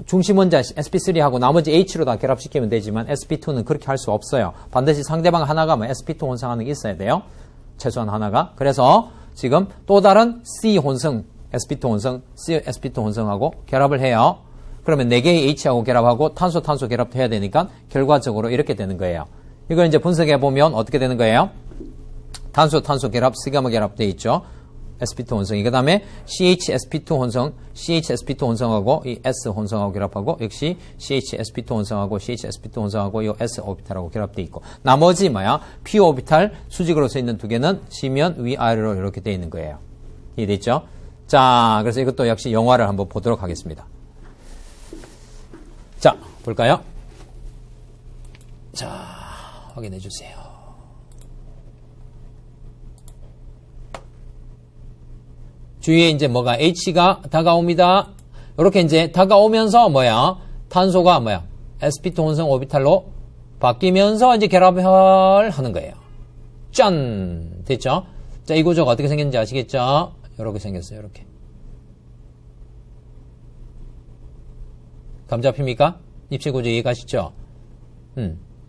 중심 원자 sp3하고 나머지 H로 다 결합시키면 되지만 sp2는 그렇게 할 수 없어요. 반드시 상대방 하나가 sp2 혼성하는 게 있어야 돼요. 최소한 하나가. 그래서 지금 또 다른 C 혼성, sp2 혼성, C sp2 혼성하고 결합을 해요. 그러면 4개의 H하고 결합하고 탄소 결합도 해야 되니까 결과적으로 이렇게 되는 거예요. 이걸 이제 분석해 보면 어떻게 되는 거예요? 탄소 결합, 시가마 결합되어 있죠. sp2 혼성이. 그 다음에 CH-sp2 혼성, CH-sp2 혼성하고 이 S 혼성하고 결합하고 역시 CH-sp2 혼성하고 CH-sp2 혼성하고 이 S 오비탈하고 결합되어 있고 나머지 P 오비탈 수직으로 서 있는 2개는 지면 위아래로 이렇게 되어 있는 거예요. 이해됐죠? 자, 그래서 이것도 역시 영화를 한번 보도록 하겠습니다. 자, 볼까요? 자, 확인해 주세요. 주위에 이제 H가 다가옵니다. 이렇게 이제 다가오면서 탄소가 sp2 혼성 오비탈로 바뀌면서 이제 결합을 하는 거예요. 짠! 됐죠? 자, 이 구조가 어떻게 생겼는지 아시겠죠? 이렇게 생겼어요. 이렇게. 감 잡힙니까? 입체 구조 이해가시죠?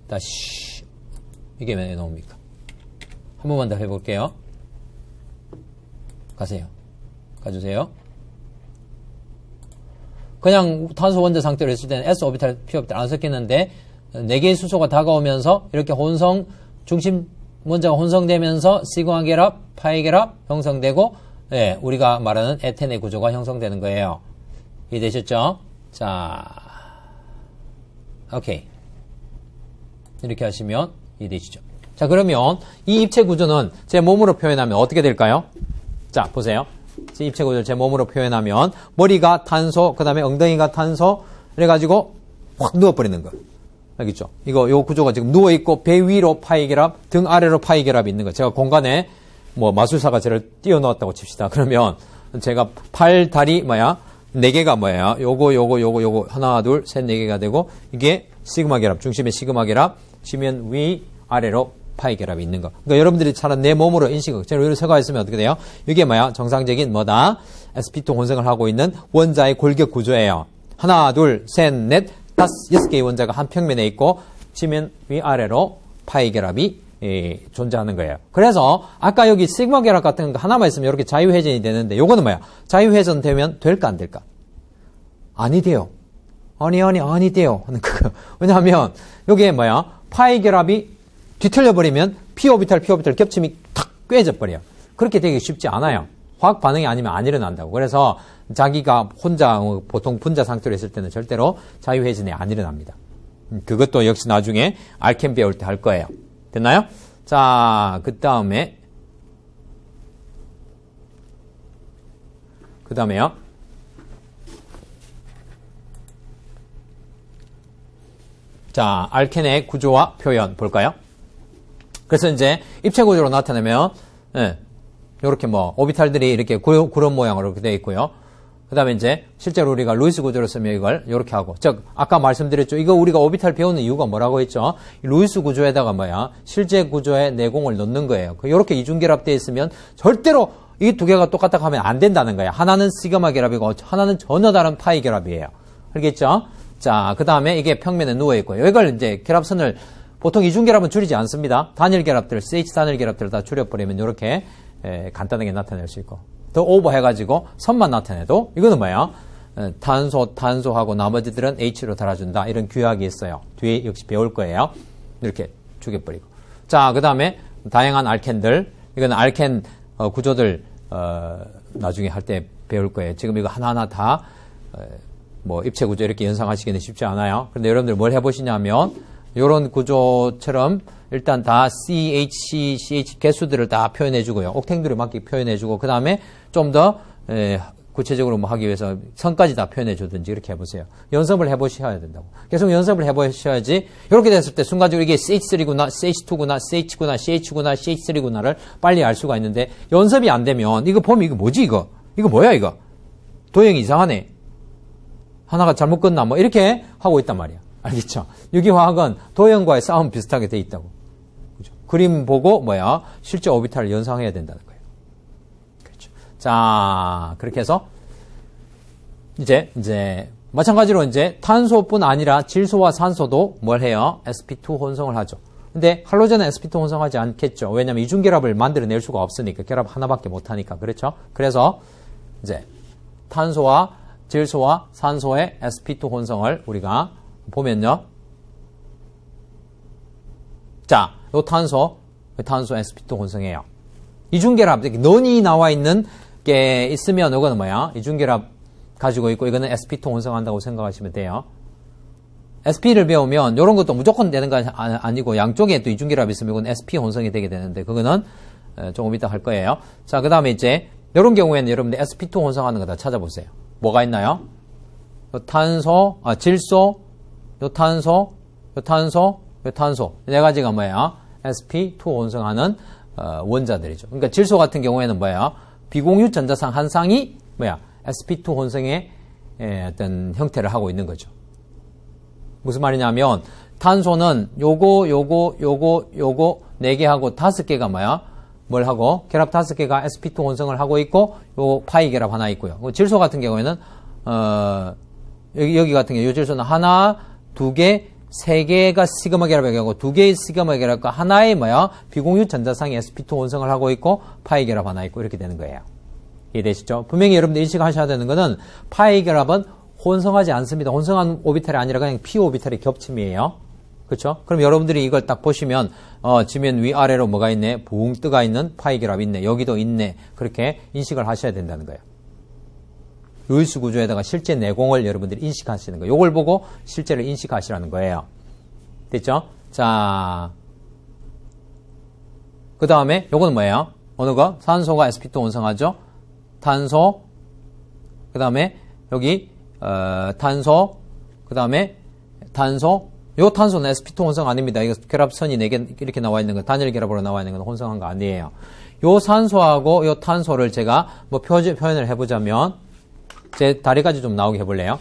다시. 이게 왜 나옵니까? 한 번만 더 해볼게요. 가세요. 가주세요. 그냥 탄소 원자 상태로 했을 때는 S 오비탈, P 오비탈 안 섞이는데 4개의 수소가 다가오면서 이렇게 중심 원자가 혼성되면서 시그마 결합, 파이 결합 형성되고 우리가 말하는 에텐의 구조가 형성되는 거예요. 이해되셨죠? 자, 오케이. 이렇게 하시면 이해되시죠? 자, 그러면 이 입체 구조는 제 몸으로 표현하면 어떻게 될까요? 자, 보세요. 제 입체 구조를 제 몸으로 표현하면 머리가 탄소, 그 다음에 엉덩이가 탄소, 그래가지고 확 누워버리는 거예요. 알겠죠? 요 구조가 지금 누워있고 배 위로 파이결합, 등 아래로 파이결합이 있는 거예요. 제가 공간에 뭐 마술사가 저를 띄워넣었다고 칩시다. 그러면 제가 팔, 다리, 네 개가 요거, 하나, 둘, 셋, 네 개가 되고, 이게 시그마 결합, 중심에 시그마 결합, 지면 위, 아래로 파이 결합이 있는 거. 그러니까 여러분들이 차라리 내 몸으로 인식을, 제가 여기로 세가 있으면 어떻게 돼요? 이게 정상적인 sp2 혼성을 하고 있는 원자의 골격 구조예요. 하나, 둘, 셋, 넷, 다섯, 6개의 원자가 한 평면에 있고, 지면 위, 아래로 파이 결합이 존재하는 거예요. 그래서 아까 여기 시그마 결합 같은 거 하나만 있으면 이렇게 자유회전이 되는데 요거는 자유회전 되면 될까 안 될까? 아니 돼요. 아니 돼요. 하는 거. 왜냐하면 여기에 파이 결합이 뒤틀려 버리면 p 오비탈 겹침이 탁 꿰져 버려요. 그렇게 되기 쉽지 않아요. 화학 반응이 아니면 안 일어난다고. 그래서 자기가 혼자 보통 분자 상태로 있을 때는 절대로 자유회전이 안 일어납니다. 그것도 역시 나중에 알켐 배울 때 할 거예요. 됐나요? 자, 그 다음에요. 자, 알켄의 구조와 표현 볼까요? 그래서 이제 입체 구조로 나타내면, 요렇게 오비탈들이 이렇게 구름 모양으로 이렇게 되어 있고요. 그 다음에 이제 실제로 우리가 루이스 구조로 쓰면 이걸 이렇게 하고, 즉 아까 말씀드렸죠. 이거 우리가 오비탈 배우는 이유가 뭐라고 했죠? 루이스 구조에다가 실제 구조의 내공을 넣는 거예요. 이렇게 이중결합되어 있으면 절대로 이 두 개가 똑같다고 하면 안 된다는 거예요. 하나는 시그마 결합이고 하나는 전혀 다른 파이 결합이에요. 알겠죠? 자, 그 다음에 이게 평면에 누워 있고요. 이걸 이제 결합선을 보통 이중결합은 줄이지 않습니다. 단일 결합들, CH 단일 결합들을 다 줄여버리면 이렇게 간단하게 나타낼 수 있고. 더 오버해가지고 선만 나타내도 이거는 탄소하고 나머지들은 H로 달아준다. 이런 규약이 있어요. 뒤에 역시 배울 거예요. 이렇게 죽여버리고. 자, 그 다음에 다양한 알켄들. 이거는 알켄 구조들 나중에 할 때 배울 거예요. 지금 이거 하나하나 다 입체 구조 이렇게 연상하시기는 쉽지 않아요. 그런데 여러분들 뭘 해보시냐면 이런 구조처럼 일단 다 CH 개수들을 다 표현해주고요. 옥탱들을 맞게 표현해주고 그 다음에 좀 더 구체적으로 하기 위해서 선까지 다 표현해주든지 이렇게 해보세요. 연습을 해보셔야 된다고. 계속 연습을 해보셔야지 이렇게 됐을 때 순간적으로 이게 CH3구나, CH2구나, CH구나, CH구나, CH3구나를 빨리 알 수가 있는데 연습이 안 되면 이거 보면 이거 뭐지 이거? 이거 뭐야 이거? 도형이 이상하네. 하나가 잘못 껐나 이렇게 하고 있단 말이야. 알겠죠? 유기화학은 도형과의 싸움 비슷하게 돼 있다고. 그죠? 그림 보고 실제 오비탈을 연상해야 된다는 거예요. 그렇죠. 자, 그렇게 해서 이제 마찬가지로 이제 탄소뿐 아니라 질소와 산소도 뭘 해요? sp2 혼성을 하죠. 근데 할로젠은 sp2 혼성하지 않겠죠. 왜냐면 이중결합을 만들어낼 수가 없으니까. 결합 하나밖에 못 하니까. 그렇죠? 그래서 이제 탄소와 질소와 산소의 sp2 혼성을 우리가 보면요. 자, 요 탄소 sp2 혼성이에요. 이중결합, 논이 나와 있는 게 있으면 이거는 이중결합 가지고 있고 이거는 sp2 혼성한다고 생각하시면 돼요. sp를 배우면 이런 것도 무조건 되는 거 아니고 양쪽에 또 이중결합이 있으면 이건 sp 혼성이 되게 되는데 그거는 조금 이따 할 거예요. 자, 그 다음에 이제 이런 경우에는 여러분들 sp2 혼성하는 거 다 찾아보세요. 뭐가 있나요? 탄소, 질소, 요 탄소, 네 가지가 sp2 혼성하는 원자들이죠. 그러니까 질소 같은 경우에는 비공유 전자상 한 쌍이 sp2 혼성의 어떤 형태를 하고 있는 거죠. 무슨 말이냐면 탄소는 요거 네 개하고 5개가 뭘 하고 결합 5개가 sp2 혼성을 하고 있고 요 파이 결합 하나 있고요. 질소 같은 경우에는 여기 같은 경우 요 질소는 하나, 2개, 3개가 시그마 결합의 경우 2개의 시그마 결합과 하나의 비공유 전자상의 sp2 혼성을 하고 있고 파이 결합 하나 있고 이렇게 되는 거예요. 이해되시죠? 분명히 여러분들 인식하셔야 되는 거는 파이 결합은 혼성하지 않습니다. 혼성한 오비탈이 아니라 그냥 p 오비탈의 겹침이에요. 그렇죠? 그럼 여러분들이 이걸 딱 보시면 지면 위아래로 뭐가 있네? 붕 뜨가 있는 파이 결합이 있네. 여기도 있네. 그렇게 인식을 하셔야 된다는 거예요. 루이스 구조에다가 실제 내공을 여러분들이 인식하시는 거예요. 이걸 보고 실제를 인식하시라는 거예요. 됐죠? 자, 그 다음에 요거는 뭐예요? 어느 거? 산소가 sp2 원성하죠? 탄소, 그 다음에 여기 탄소, 그 다음에 탄소. 요 탄소는 sp2 혼성 아닙니다. 이거 결합선이 4개 이렇게 나와 있는 거, 단일 결합으로 나와 있는 건 혼성한 거 아니에요. 요 산소하고 요 탄소를 제가 뭐 표현을 해보자면, 제 다리까지 좀 나오게 해볼래요?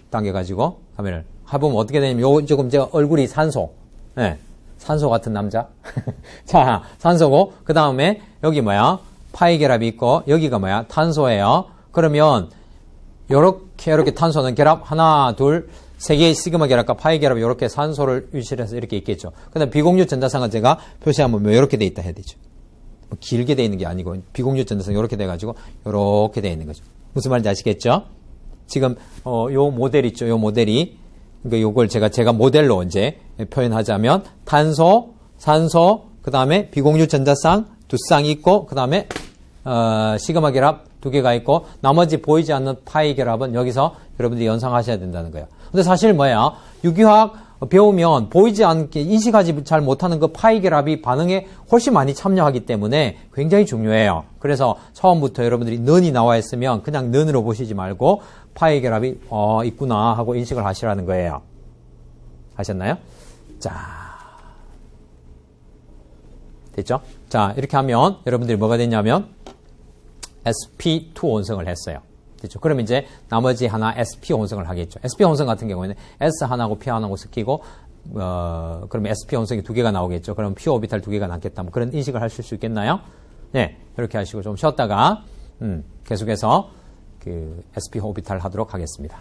당겨가지고, 카메라를. 해보면 어떻게 되냐면, 요, 지금 제가 얼굴이 산소. 네. 산소 같은 남자. 자, 산소고, 그 다음에 여기 뭐야? 파이 결합이 있고, 여기가 뭐야? 탄소예요. 그러면, 이렇게 탄소는 결합, 하나, 둘, 3개의 시그마 결합과 파이 결합이 이렇게 산소를 유실해서 이렇게 있겠죠. 그 다음 비공유 전자쌍은 제가 표시하면 뭐 이렇게 돼 있다 해야 되죠. 뭐 길게 돼 있는 게 아니고, 비공유 전자쌍 이렇게 돼가지고, 이렇게 돼 있는 거죠. 무슨 말인지 아시겠죠? 지금, 요 모델 있죠. 요 모델이, 그러니까 요걸 제가 모델로 이제 표현하자면, 탄소, 산소, 그 다음에 비공유 전자쌍 2쌍이 있고, 그 다음에, 시그마 결합 2개가 있고, 나머지 보이지 않는 파이 결합은 여기서 여러분들이 연상하셔야 된다는 거예요. 근데 사실 뭐야? 유기화학 배우면 보이지 않게 인식하지 잘 못하는 그 파이 결합이 반응에 훨씬 많이 참여하기 때문에 굉장히 중요해요. 그래서 처음부터 여러분들이 는이 나와 있으면 그냥 는으로 보시지 말고 파이 결합이 있구나 하고 인식을 하시라는 거예요. 아셨나요? 자, 됐죠? 자, 이렇게 하면 여러분들이 뭐가 됐냐면 sp2 혼성을 했어요. 됐죠? 그럼 이제 나머지 하나 sp 혼성을 하겠죠. sp 혼성 같은 경우에는 s 하나고 p 하나고 섞이고 그러면 sp 혼성이 2개가 나오겠죠. 그럼 p 오비탈 2개가 남겠다. 뭐 그런 인식을 하실 수 있겠나요? 네, 이렇게 하시고 좀 쉬었다가 계속해서 그 sp 오비탈 하도록 하겠습니다.